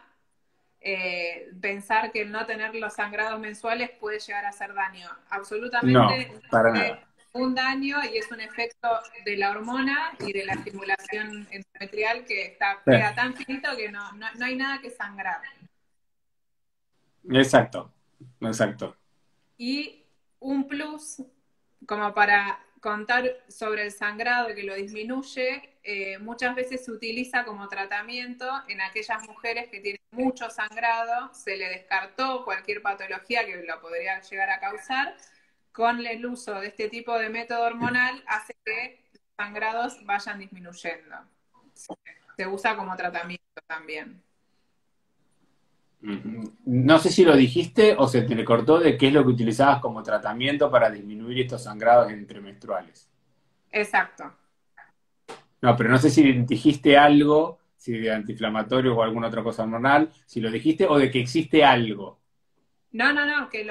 pensar que el no tener los sangrados mensuales puede llegar a hacer daño. No, Absolutamente no para hace nada. un daño y es un efecto de la hormona y de la estimulación endometrial queda tan finito que no hay nada que sangrar. Exacto, exacto. Y un plus, como para contar sobre el sangrado que lo disminuye, muchas veces se utiliza como tratamiento en aquellas mujeres que tienen mucho sangrado, se le descartó cualquier patología que lo podría llegar a causar, con el uso de este tipo de método hormonal hace que los sangrados vayan disminuyendo. Se usa como tratamiento también. No sé si lo dijiste o se te cortó de qué es lo que utilizabas como tratamiento para disminuir estos sangrados entremenstruales. Exacto. No, pero no sé si dijiste algo, si de antiinflamatorio o alguna otra cosa hormonal, si lo dijiste o de que existe algo. No, que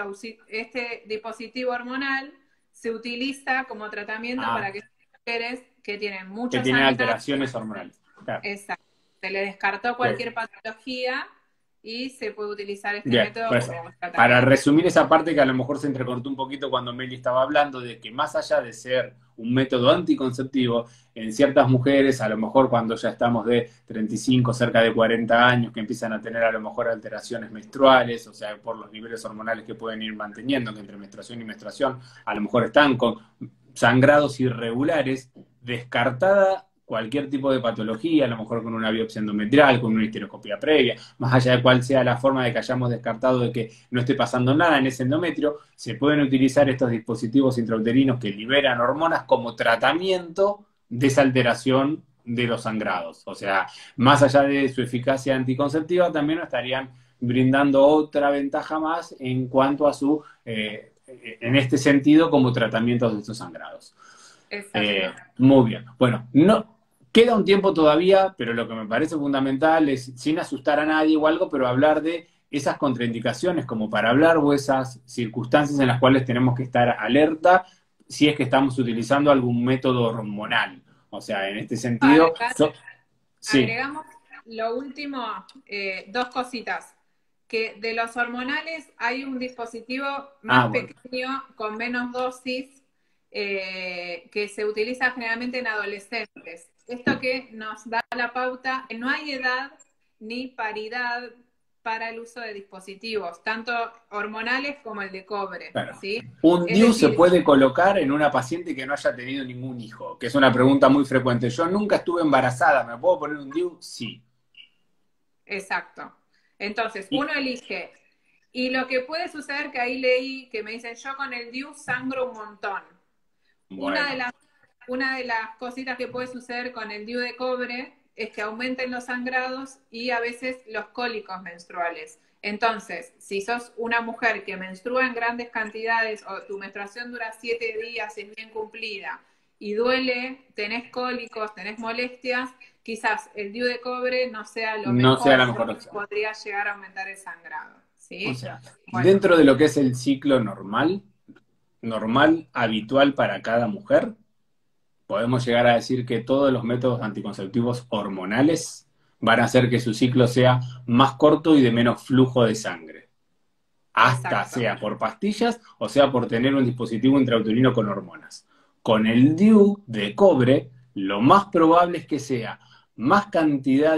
este dispositivo hormonal se utiliza como tratamiento para Ah, aquellas mujeres que tienen que mucho tienen sangrado. alteraciones hormonales. Claro. Exacto. Se le descartó Bien. cualquier patología y se puede utilizar este Bien, método pues como para tratamiento. resumir esa parte que a lo mejor se entrecortó un poquito cuando Meli estaba hablando de que más allá de ser un método anticonceptivo, en ciertas mujeres, a lo mejor cuando ya estamos de 35, cerca de 40 años, que empiezan a tener a lo mejor alteraciones menstruales, o sea, por los niveles hormonales que pueden ir manteniendo, que entre menstruación y menstruación, a lo mejor están con sangrados irregulares, descartada cualquier tipo de patología, a lo mejor con una biopsia endometrial, con una histeroscopia previa, más allá de cuál sea la forma de que hayamos descartado de que no esté pasando nada en ese endometrio, se pueden utilizar estos dispositivos intrauterinos que liberan hormonas como tratamiento de esa alteración de los sangrados. O sea, más allá de su eficacia anticonceptiva, también nos estarían brindando otra ventaja más en cuanto a su, en este sentido, como tratamientos de estos sangrados. Exacto. Muy bien. Bueno, no, queda un tiempo todavía, pero lo que me parece fundamental es, sin asustar a nadie o algo, pero hablar de esas contraindicaciones como para hablar o esas circunstancias en las cuales tenemos que estar alerta si es que estamos utilizando algún método hormonal. O sea, en este sentido, sí. Agregamos lo último, dos cositas. Que de los hormonales hay un dispositivo Ah, más bueno. pequeño, con menos dosis, que se utiliza generalmente en adolescentes. Esto que nos da la pauta que no hay edad ni paridad para el uso de dispositivos, tanto hormonales como el de cobre, Claro. ¿sí? Un Es DIU se decir, puede colocar en una paciente que no haya tenido ningún hijo, que es una pregunta muy frecuente. Yo nunca estuve embarazada, ¿me puedo poner un DIU? Sí. exacto. Entonces, Y, uno elige. Y lo que puede suceder, que ahí leí que me dicen, yo con el DIU sangro un montón. Una de bueno, las, una de las cositas que puede suceder con el DIU de cobre es que aumenten los sangrados y a veces los cólicos menstruales. Entonces, si sos una mujer que menstrua en grandes cantidades o tu menstruación dura 7 días, es bien cumplida y duele, tenés cólicos, tenés molestias, quizás el DIU de cobre no sea lo no sea mejor la mejor porque opción. podría llegar a aumentar el sangrado. O ¿Sí? sea, Bueno, dentro de lo que es el ciclo normal, normal, habitual para cada mujer, podemos llegar a decir que todos los métodos anticonceptivos hormonales van a hacer que su ciclo sea más corto y de menos flujo de sangre. Hasta exacto. sea por pastillas o sea por tener un dispositivo intrauterino con hormonas. Con el DIU de cobre, lo más probable es que sea más cantidad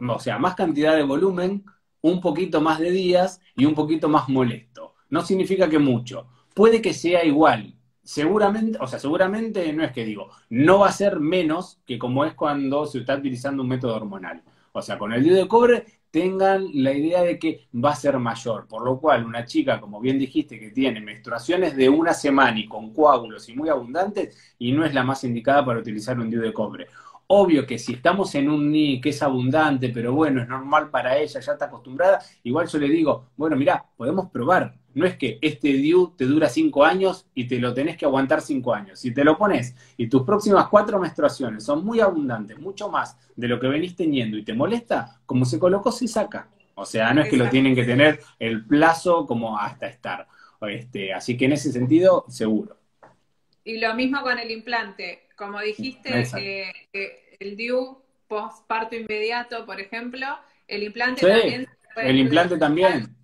o sea, más cantidad de volumen, un poquito más de días y un poquito más molesto. No significa que mucho. Puede que sea igual. Seguramente, o sea, seguramente no es que digo, no va a ser menos que como es cuando se está utilizando un método hormonal. O sea, con el DIU de cobre tengan la idea de que va a ser mayor, por lo cual una chica, como bien dijiste, que tiene menstruaciones de una semana y con coágulos y muy abundantes, y no es la más indicada para utilizar un DIU de cobre. Obvio que si estamos en un NI que es abundante, pero bueno, es normal para ella, ya está acostumbrada, igual yo le digo, bueno, mirá, podemos probar. No es que este DIU te dura 5 años y te lo tenés que aguantar 5 años. Si te lo pones y tus próximas 4 menstruaciones son muy abundantes, mucho más de lo que venís teniendo y te molesta, como se colocó, se saca. O sea, no es que lo Exacto. tienen que tener el plazo como hasta estar. Así que en ese sentido, seguro. Y lo mismo con el implante. Como Exacto. dijiste, el DIU postparto inmediato, por ejemplo, el implante Sí, también se El implante también.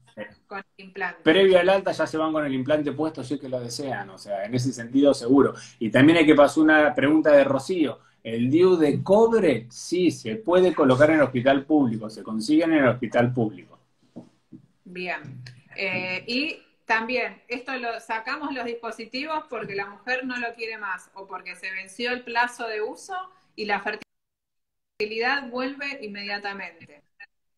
Con el implante. Previo al alta ya se van con el implante puesto si es que lo desean, o sea, en ese sentido seguro. Y también hay que pasar una pregunta de Rocío. ¿El DIU de cobre? Sí, se puede colocar en el hospital público, se consiguen en el hospital público. Bien. Y también, esto lo sacamos los dispositivos porque la mujer no lo quiere más o porque se venció el plazo de uso y la fertilidad vuelve inmediatamente.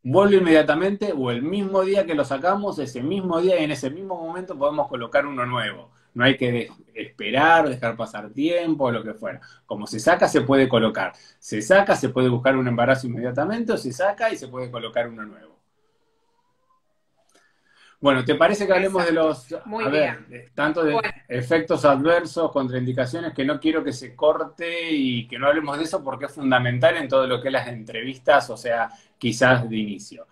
Vuelve inmediatamente o el mismo día que lo sacamos, ese mismo día y en ese mismo momento podemos colocar uno nuevo. No hay que esperar, dejar pasar tiempo o lo que fuera. Como se saca, se puede colocar. Se saca, se puede buscar un embarazo inmediatamente o se saca y se puede colocar uno nuevo. Bueno, ¿te parece que hablemos de los, tanto de efectos adversos, contraindicaciones, que no quiero que se corte y que no hablemos de eso porque es fundamental en todo lo que es las entrevistas, o sea, quizás de inicio.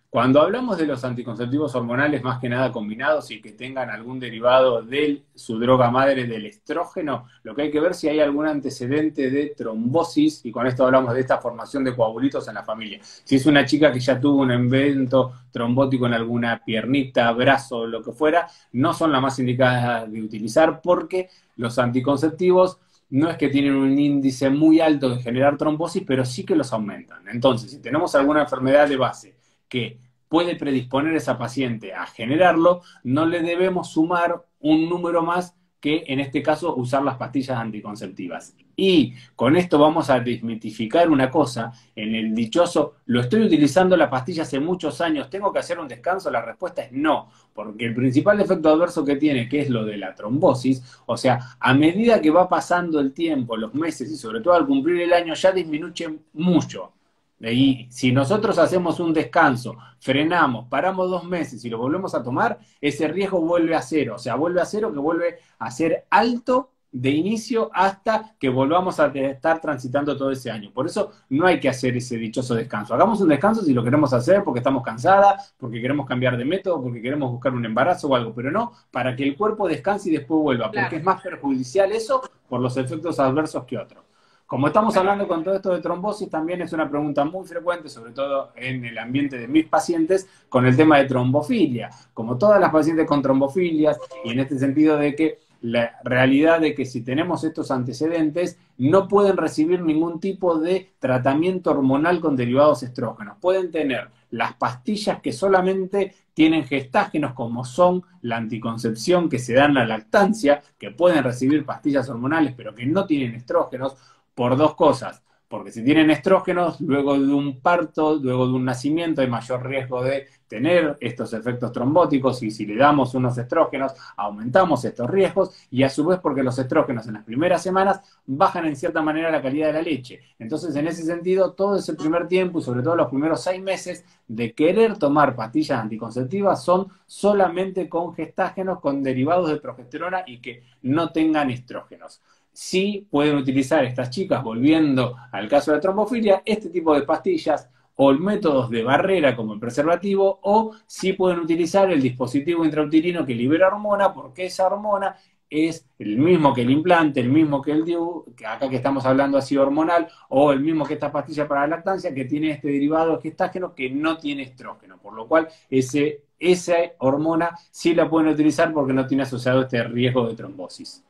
Cuando hablamos de los anticonceptivos hormonales, más que nada combinados y que tengan algún derivado de su droga madre del estrógeno, lo que hay que ver si hay algún antecedente de trombosis, y con esto hablamos de esta formación de coagulitos en la familia. Si es una chica que ya tuvo un evento trombótico en alguna piernita, brazo, lo que fuera, no son las más indicadas de utilizar porque los anticonceptivos no es que tienen un índice muy alto de generar trombosis, pero sí que los aumentan. Entonces, si tenemos alguna enfermedad de base que puede predisponer a esa paciente a generarlo, no le debemos sumar un número más que, en este caso, usar las pastillas anticonceptivas. Y con esto vamos a desmitificar una cosa, en el dichoso, lo estoy utilizando la pastilla hace muchos años, ¿tengo que hacer un descanso? La respuesta es no, porque el principal efecto adverso que tiene, que es lo de la trombosis, o sea, a medida que va pasando el tiempo, los meses y sobre todo al cumplir el año, ya disminuye mucho. Y si nosotros hacemos un descanso, frenamos, paramos 2 meses y lo volvemos a tomar, ese riesgo vuelve a cero. O sea, vuelve a cero, que vuelve a ser alto de inicio hasta que volvamos a estar transitando todo ese año. Por eso no hay que hacer ese dichoso descanso. Hagamos un descanso si lo queremos hacer porque estamos cansadas, porque queremos cambiar de método, porque queremos buscar un embarazo o algo, pero no para que el cuerpo descanse y después vuelva, porque es más perjudicial eso por los efectos adversos que otros. Como estamos hablando con todo esto de trombosis, también es una pregunta muy frecuente, sobre todo en el ambiente de mis pacientes, con el tema de trombofilia. Como todas las pacientes con trombofilias, y en este sentido de que la realidad de que si tenemos estos antecedentes, no pueden recibir ningún tipo de tratamiento hormonal con derivados estrógenos. Pueden tener las pastillas que solamente tienen gestágenos, como son la anticoncepción que se da en la lactancia, que pueden recibir pastillas hormonales, pero que no tienen estrógenos, por 2 cosas. Porque si tienen estrógenos, luego de un parto, luego de un nacimiento, hay mayor riesgo de tener estos efectos trombóticos, y si le damos unos estrógenos, aumentamos estos riesgos, y a su vez porque los estrógenos en las primeras semanas bajan en cierta manera la calidad de la leche. Entonces, en ese sentido, todo ese primer tiempo, y sobre todo los primeros 6 meses de querer tomar pastillas anticonceptivas, son solamente con gestágenos, con derivados de progesterona y que no tengan estrógenos. Sí pueden utilizar estas chicas, volviendo al caso de la trombofilia, este tipo de pastillas o métodos de barrera como el preservativo, o sí pueden utilizar el dispositivo intrauterino que libera hormona, porque esa hormona es el mismo que el implante, el mismo que el DIU, que acá que estamos hablando así hormonal, o el mismo que esta pastilla para la lactancia, que tiene este derivado gestágeno que no tiene estrógeno, por lo cual esa hormona sí la pueden utilizar porque no tiene asociado este riesgo de trombosis.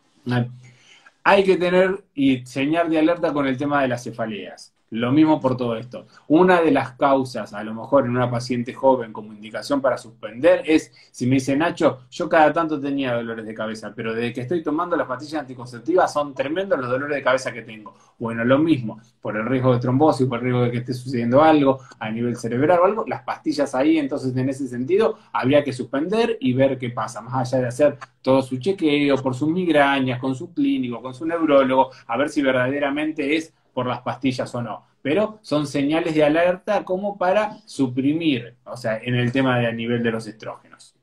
Hay que tener y señal de alerta con el tema de las cefaleas. Lo mismo por todo esto. Una de las causas, a lo mejor en una paciente joven como indicación para suspender, es si me dice Nacho, yo cada tanto tenía dolores de cabeza, pero desde que estoy tomando las pastillas anticonceptivas son tremendos los dolores de cabeza que tengo. Bueno, lo mismo, por el riesgo de trombosis, por el riesgo de que esté sucediendo algo a nivel cerebral o algo, las pastillas ahí, entonces en ese sentido habría que suspender y ver qué pasa, más allá de hacer todo su chequeo por sus migrañas, con su clínico, con su neurólogo, a ver si verdaderamente es por las pastillas o no. Pero son señales de alerta como para suprimir, o sea, en el tema de a nivel de los estrógenos.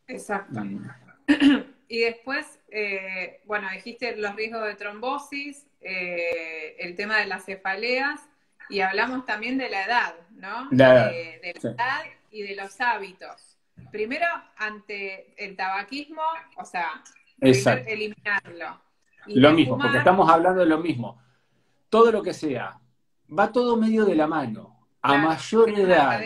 Exacto. Y después, bueno, dijiste los riesgos de trombosis, el tema de las cefaleas, y hablamos también de la edad, ¿no? De la edad y de los hábitos. Primero, ante el tabaquismo, o sea, eliminarlo. Y lo mismo, porque estamos hablando de lo mismo. Todo lo que sea, va todo medio de la mano. A mayor edad,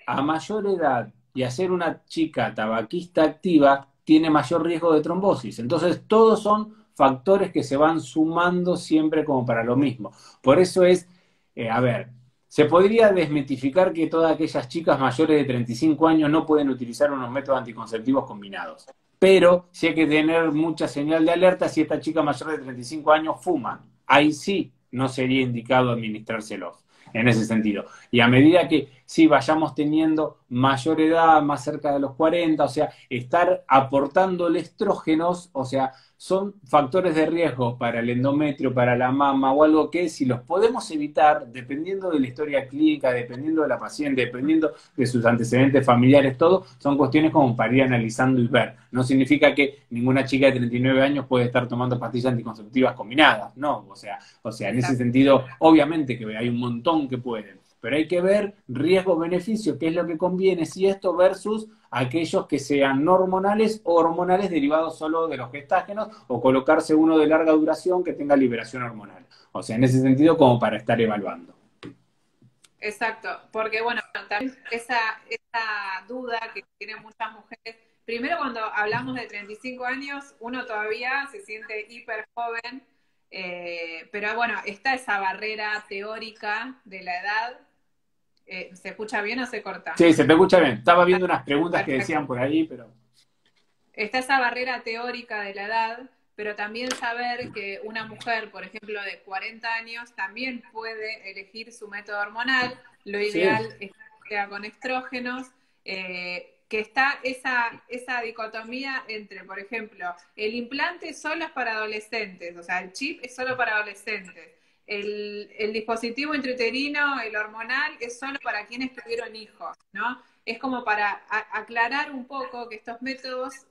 a mayor edad y a ser una chica tabaquista activa, tiene mayor riesgo de trombosis. Entonces, todos son factores que se van sumando siempre como para lo mismo. Por eso es, a ver, se podría desmitificar que todas aquellas chicas mayores de 35 años no pueden utilizar unos métodos anticonceptivos combinados. Pero sí hay que tener mucha señal de alerta si esta chica mayor de 35 años fuma. Ahí sí no sería indicado administrárselos en ese sentido. Y a medida que sí vayamos teniendo mayor edad, más cerca de los 40, o sea, estar aportándole estrógenos, o sea, son factores de riesgo para el endometrio, para la mama o algo que si los podemos evitar, dependiendo de la historia clínica, dependiendo de la paciente, dependiendo de sus antecedentes familiares, todo, son cuestiones como para ir analizando y ver. No significa que ninguna chica de 39 años puede estar tomando pastillas anticonceptivas combinadas, no, o sea, en ese sentido, obviamente que hay un montón que pueden, pero hay que ver riesgo-beneficio, qué es lo que conviene, si esto versus aquellos que sean no hormonales o hormonales derivados solo de los gestágenos o colocarse uno de larga duración que tenga liberación hormonal. O sea, en ese sentido como para estar evaluando. Exacto, porque bueno, también esa duda que tienen muchas mujeres, primero cuando hablamos de 35 años, uno todavía se siente hiper joven, pero bueno, está esa barrera teórica de la edad. ¿Se escucha bien o se corta? Sí, se te escucha bien. Estaba viendo unas preguntas que decían por ahí, pero... Está esa barrera teórica de la edad, pero también saber que una mujer, por ejemplo, de 40 años, también puede elegir su método hormonal. Lo ideal es que sea con estrógenos, que está esa dicotomía entre, por ejemplo, el implante solo es para adolescentes, o sea, el chip es solo para adolescentes. El dispositivo intrauterino, el hormonal, es solo para quienes tuvieron hijos, ¿no? Es como para aclarar un poco que estos métodos,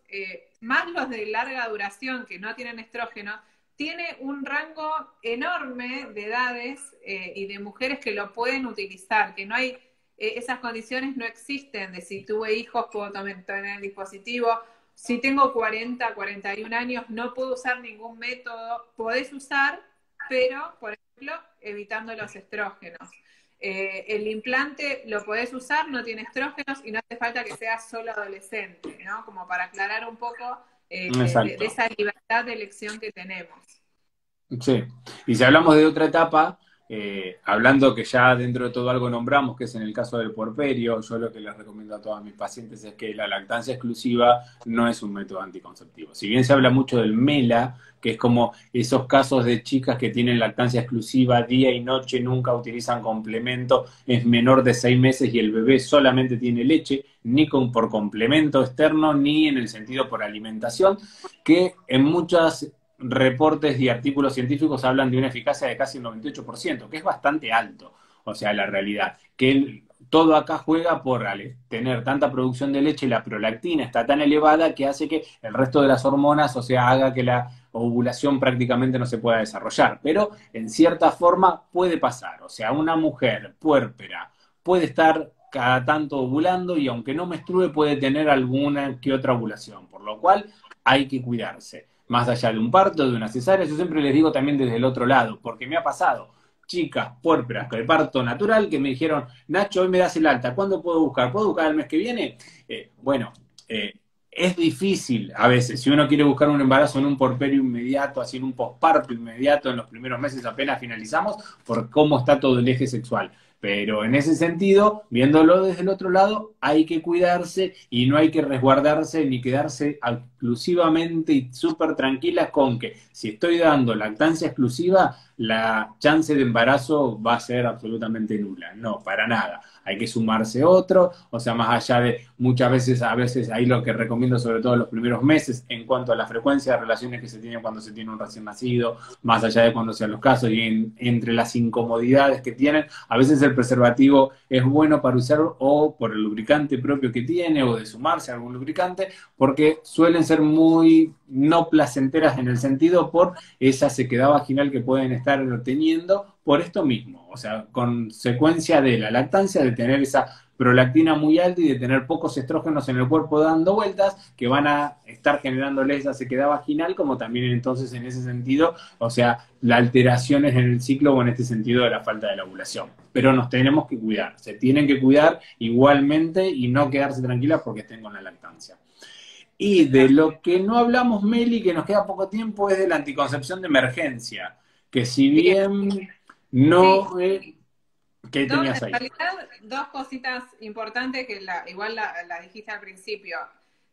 más los de larga duración que no tienen estrógenos, tiene un rango enorme de edades y de mujeres que lo pueden utilizar, que no hay, esas condiciones no existen de si tuve hijos puedo tener el dispositivo, si tengo 40, 41 años no puedo usar ningún método, podés usar, pero, por ejemplo, evitando los estrógenos. El implante lo podés usar, no tiene estrógenos y no hace falta que sea solo adolescente, ¿no? Como para aclarar un poco de esa libertad de elección que tenemos. Sí, y si hablamos de otra etapa, hablando que ya dentro de todo algo nombramos, que es en el caso del puerperio, yo lo que les recomiendo a todas mis pacientes es que la lactancia exclusiva no es un método anticonceptivo. Si bien se habla mucho del MELA, que es como esos casos de chicas que tienen lactancia exclusiva día y noche, nunca utilizan complemento, es menor de 6 meses y el bebé solamente tiene leche, ni por complemento externo, ni en el sentido por alimentación, que en muchas reportes y artículos científicos hablan de una eficacia de casi el 98%, que es bastante alto, o sea, la realidad, que todo acá juega por tener tanta producción de leche, la prolactina está tan elevada que hace que el resto de las hormonas, o sea, haga que la ovulación prácticamente no se pueda desarrollar, pero en cierta forma puede pasar, o sea, una mujer puérpera puede estar cada tanto ovulando y aunque no menstrue puede tener alguna que otra ovulación, por lo cual hay que cuidarse. Más allá de un parto, de una cesárea, yo siempre les digo también desde el otro lado, porque me ha pasado chicas puérperas con el parto natural que me dijeron, Nacho, hoy me das el alta, ¿cuándo puedo buscar? ¿Puedo buscar el mes que viene? Es difícil a veces, si uno quiere buscar un embarazo en un puerperio inmediato, así en un posparto inmediato, en los primeros meses apenas finalizamos, por cómo está todo el eje sexual. Pero en ese sentido, viéndolo desde el otro lado, hay que cuidarse y no hay que resguardarse ni quedarse exclusivamente y súper tranquilas con que si estoy dando lactancia exclusiva, la chance de embarazo va a ser absolutamente nula. No, para nada. Hay que sumarse otro, o sea, más allá de muchas veces, a veces ahí lo que recomiendo sobre todo en los primeros meses en cuanto a la frecuencia de relaciones que se tienen cuando se tiene un recién nacido, más allá de cuando sean los casos y entre las incomodidades que tienen, a veces el preservativo es bueno para usar o por el lubricante propio que tiene o de sumarse a algún lubricante, porque suelen ser muy no placenteras en el sentido por esa sequedad vaginal que pueden estar teniendo por esto mismo, o sea, consecuencia de la lactancia, de tener esa prolactina muy alta y de tener pocos estrógenos en el cuerpo dando vueltas, que van a estar generándoles esa sequedad vaginal, como también entonces en ese sentido, o sea, la alteraciones en el ciclo o en este sentido de la falta de la ovulación. Pero nos tenemos que cuidar, se tienen que cuidar igualmente y no quedarse tranquilas porque estén con la lactancia. Y de lo que no hablamos, Meli, que nos queda poco tiempo, es de la anticoncepción de emergencia, que si Bien, bien sí. no... ¿qué Dos, tenías en ahí? realidad, dos cositas importantes que igual la dijiste al principio.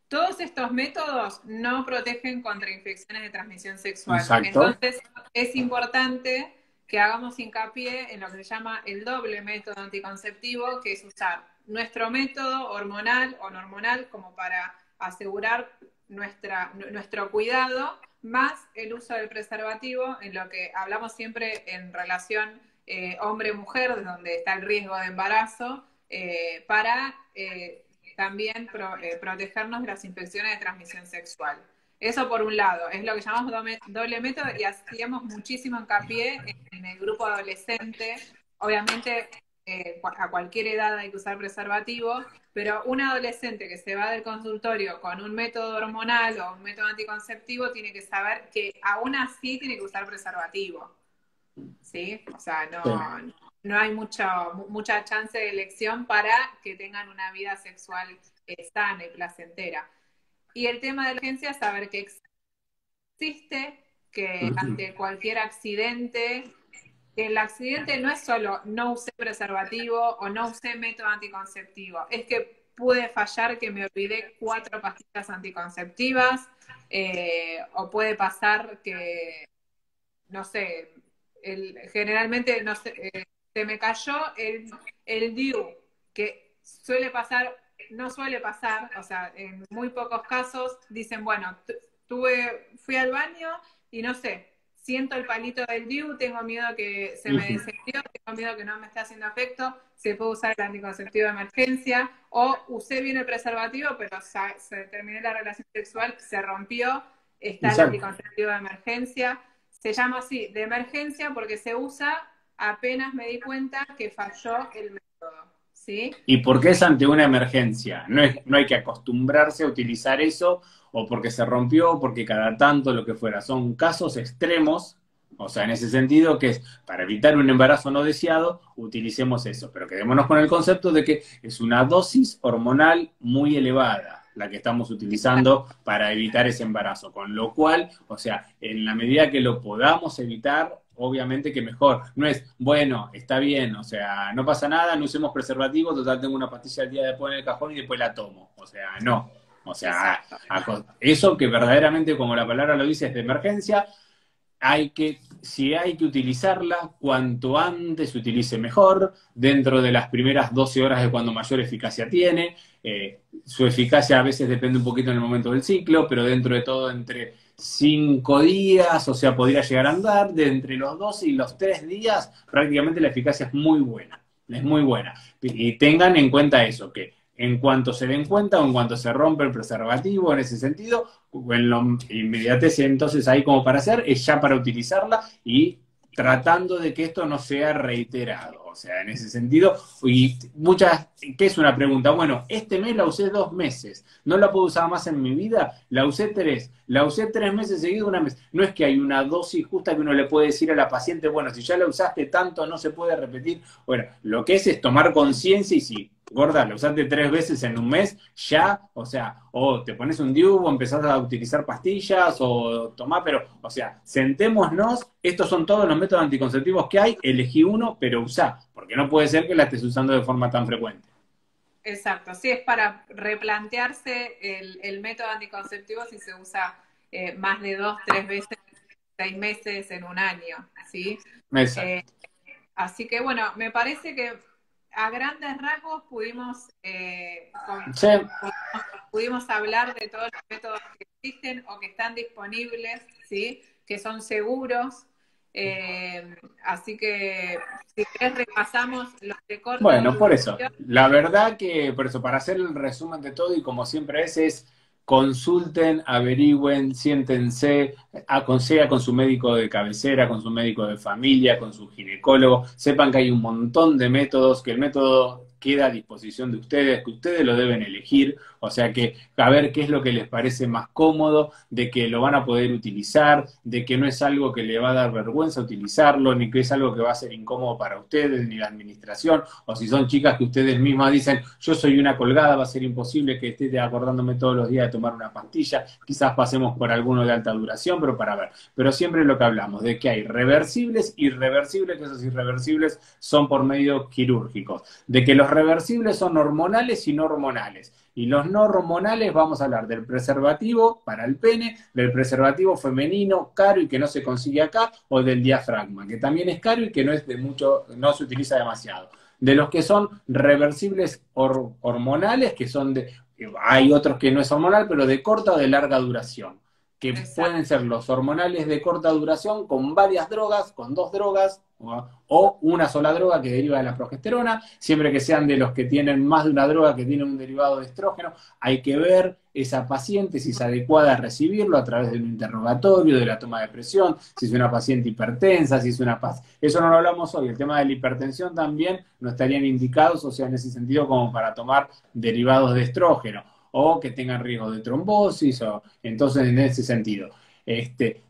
Todos estos métodos no protegen contra infecciones de transmisión sexual. Exacto. Entonces, es importante que hagamos hincapié en lo que se llama el doble método anticonceptivo, que es usar nuestro método hormonal o normonal como para asegurar nuestro cuidado, más el uso del preservativo, en lo que hablamos siempre en relación hombre-mujer, donde está el riesgo de embarazo, para también protegernos de las infecciones de transmisión sexual. Eso por un lado, es lo que llamamos doble método y hacíamos muchísimo hincapié en el grupo adolescente. Obviamente, a cualquier edad hay que usar preservativo, pero un adolescente que se va del consultorio con un método hormonal o un método anticonceptivo tiene que saber que aún así tiene que usar preservativo. ¿Sí? O sea, Sí. no hay mucha chance de elección para que tengan una vida sexual sana y placentera. Y el tema de la urgencia es saber que existe, que ante cualquier accidente, que el accidente no es solo no usé preservativo o no usé método anticonceptivo, es que pude fallar que me olvidé 4 pastillas anticonceptivas, o puede pasar que no sé, generalmente no sé, se me cayó el DIU, que suele pasar, no suele pasar, o sea, en muy pocos casos dicen, bueno, fui al baño y no sé, siento el palito del DIU, tengo miedo que se me desentendió, tengo miedo que no me esté haciendo efecto, se puede usar el anticonceptivo de emergencia, o usé bien el preservativo, pero se terminó la relación sexual, se rompió, está el Exacto. anticonceptivo de emergencia. Se llama así, de emergencia, porque se usa apenas me di cuenta que falló el método, ¿sí? ¿Y por qué es ante una emergencia? No hay que acostumbrarse a utilizar eso, o porque se rompió, o porque cada tanto, lo que fuera. Son casos extremos, o sea, en ese sentido, que es para evitar un embarazo no deseado, utilicemos eso. Pero quedémonos con el concepto de que es una dosis hormonal muy elevada la que estamos utilizando para evitar ese embarazo. Con lo cual, o sea, en la medida que lo podamos evitar, obviamente que mejor. No es, bueno, está bien, o sea, no pasa nada, no usemos preservativo, total tengo una pastilla el día después en el cajón y después la tomo. O sea, no. O sea, Exacto. eso que verdaderamente, como la palabra lo dice, es de emergencia, si hay que utilizarla, cuanto antes se utilice mejor, dentro de las primeras 12 horas de cuando mayor eficacia tiene. Su eficacia a veces depende un poquito en el momento del ciclo, pero dentro de todo entre 5 días, o sea, podría llegar a andar, de entre los 12 y los 3 días, prácticamente la eficacia es muy buena. Y tengan en cuenta eso, que en cuanto se den cuenta o en cuanto se rompe el preservativo en ese sentido, en la inmediatez entonces ahí como para hacer, es ya para utilizarla y tratando de que esto no sea reiterado. O sea, en ese sentido, y ¿qué es una pregunta? Bueno, este mes la usé 2 meses, no la puedo usar más en mi vida, la usé 3 meses seguidos, una mes. No es que hay una dosis justa que uno le puede decir a la paciente, bueno, si ya la usaste tanto, no se puede repetir. Bueno, lo que es tomar conciencia y si gorda, lo usaste 3 veces en un mes, ya, o sea, o te pones un DIU o empezás a utilizar pastillas o tomar, pero, o sea, sentémonos, estos son todos los métodos anticonceptivos que hay, elegí uno, pero usá, porque no puede ser que la estés usando de forma tan frecuente. Exacto. Sí, es para replantearse el método anticonceptivo si se usa más de 2, 3 veces, 6 meses en un año, ¿sí? Eh, Exacto. Así que bueno, me parece que a grandes rasgos Sí, pudimos hablar de todos los métodos que existen o que están disponibles, ¿sí? Que son seguros. Así que si querés repasamos los de corta bueno, por eso. duración. La verdad que, por eso, para hacer el resumen de todo y como siempre es consulten, averigüen, siéntense, aconseja con su médico de cabecera, con su médico de familia, con su ginecólogo, sepan que hay un montón de métodos, que el método queda a disposición de ustedes, que ustedes lo deben elegir, o sea que a ver qué es lo que les parece más cómodo, de que lo van a poder utilizar, de que no es algo que le va a dar vergüenza utilizarlo, ni que es algo que va a ser incómodo para ustedes, ni la administración, o si son chicas que ustedes mismas dicen, yo soy una colgada, va a ser imposible que esté acordándome todos los días de tomar una pastilla, quizás pasemos por alguno de alta duración, pero para ver. Pero siempre lo que hablamos, de que hay reversibles, irreversibles, que esos irreversibles son por medio quirúrgicos, de que los reversibles son hormonales y no hormonales. Y los no hormonales vamos a hablar del preservativo para el pene, del preservativo femenino caro y que no se consigue acá, o del diafragma, que también es caro y que no es de mucho, no se utiliza demasiado. De los que son reversibles hormonales, que son de, hay otros que no es hormonal, pero de corta o de larga duración, que Exacto. pueden ser los hormonales de corta duración con varias drogas, con 2 drogas, o una sola droga que deriva de la progesterona, siempre que sean de los que tienen más de una droga que tienen un derivado de estrógeno, hay que ver esa paciente si es adecuada a recibirlo a través de un interrogatorio, de la toma de presión, si es una paciente hipertensa, si es una eso no lo hablamos hoy, el tema de la hipertensión también no estarían indicados, o sea, en ese sentido como para tomar derivados de estrógeno, o que tengan riesgo de trombosis, o entonces en ese sentido.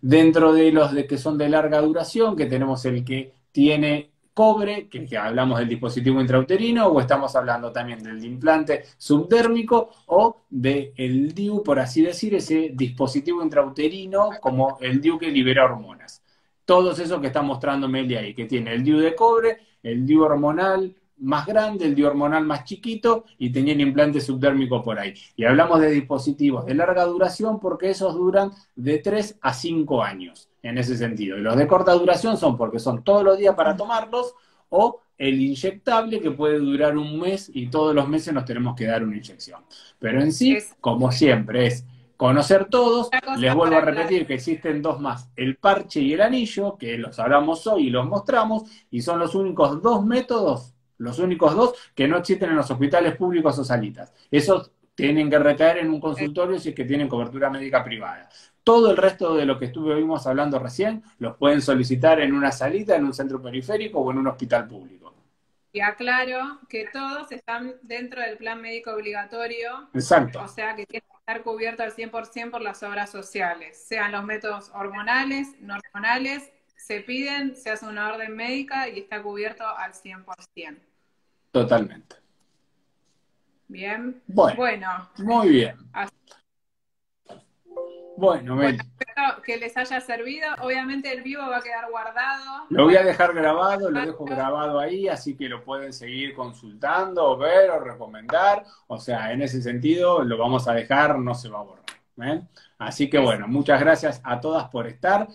Dentro de los de que son de larga duración, que tenemos el que tiene cobre, que hablamos del dispositivo intrauterino, o estamos hablando también del implante subdérmico o del DIU, por así decir, ese dispositivo intrauterino como el DIU que libera hormonas. Todos esos que está mostrando Meli ahí, que tiene el DIU de cobre, el DIU hormonal más grande, el DIU hormonal más chiquito y tenía el implante subdérmico por ahí. Y hablamos de dispositivos de larga duración porque esos duran de 3 a 5 años en ese sentido. Y los de corta duración son porque son todos los días para tomarlos o el inyectable que puede durar un mes y todos los meses nos tenemos que dar una inyección. Pero en sí, Es como siempre, es conocer todos. otra Les cosa vuelvo para a aclarar. repetir que existen dos más, el parche y el anillo, que los hablamos hoy y los mostramos, y son los únicos dos métodos, los únicos dos que no existen en los hospitales públicos o salitas. Esos tienen que recaer en un consultorio si es que tienen cobertura médica privada. Todo el resto de lo que estuvimos hablando recién los pueden solicitar en una salita, en un centro periférico o en un hospital público. Y aclaro que todos están dentro del plan médico obligatorio, Exacto, o sea que tiene que estar cubierto al 100% por las obras sociales, sean los métodos hormonales, no hormonales, se piden, se hace una orden médica y está cubierto al 100%. totalmente. Bien, Bueno, bueno, muy bien. así- Bueno, bueno, Mel, espero que les haya servido. Obviamente el vivo va a quedar guardado lo voy a para dejar grabado, lo dejo grabado ahí, así que lo pueden seguir consultando, o ver o recomendar. O sea, en ese sentido lo vamos a dejar, no se va a borrar. ¿Eh? Así que bueno, muchas gracias a todas por estar.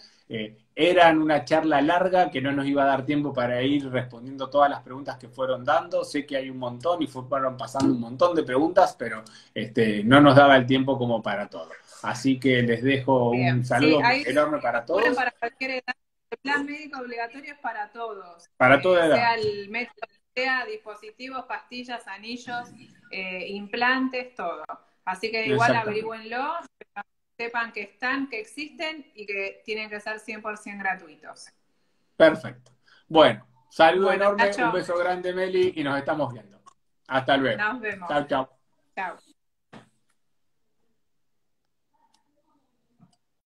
Era una charla larga que no nos iba a dar tiempo para ir respondiendo todas las preguntas que fueron dando. Sé que hay un montón y fueron pasando un montón de preguntas, pero no nos daba el tiempo como para todo. Así que les dejo bien. un Sí, saludo ahí enorme para todos. para cualquier edad. El plan médico obligatorio es para todos, Para toda edad. sea el método, sea dispositivos, pastillas, anillos, implantes, todo. Así que igual Exactamente. averigüenlo, sepan que están, que existen y que tienen que ser 100% gratuitos. Perfecto. Bueno, saludo Bueno, enorme, un Nacho, beso grande, Meli, y nos estamos viendo. Hasta luego. nos vemos. Chao, chao. Chao.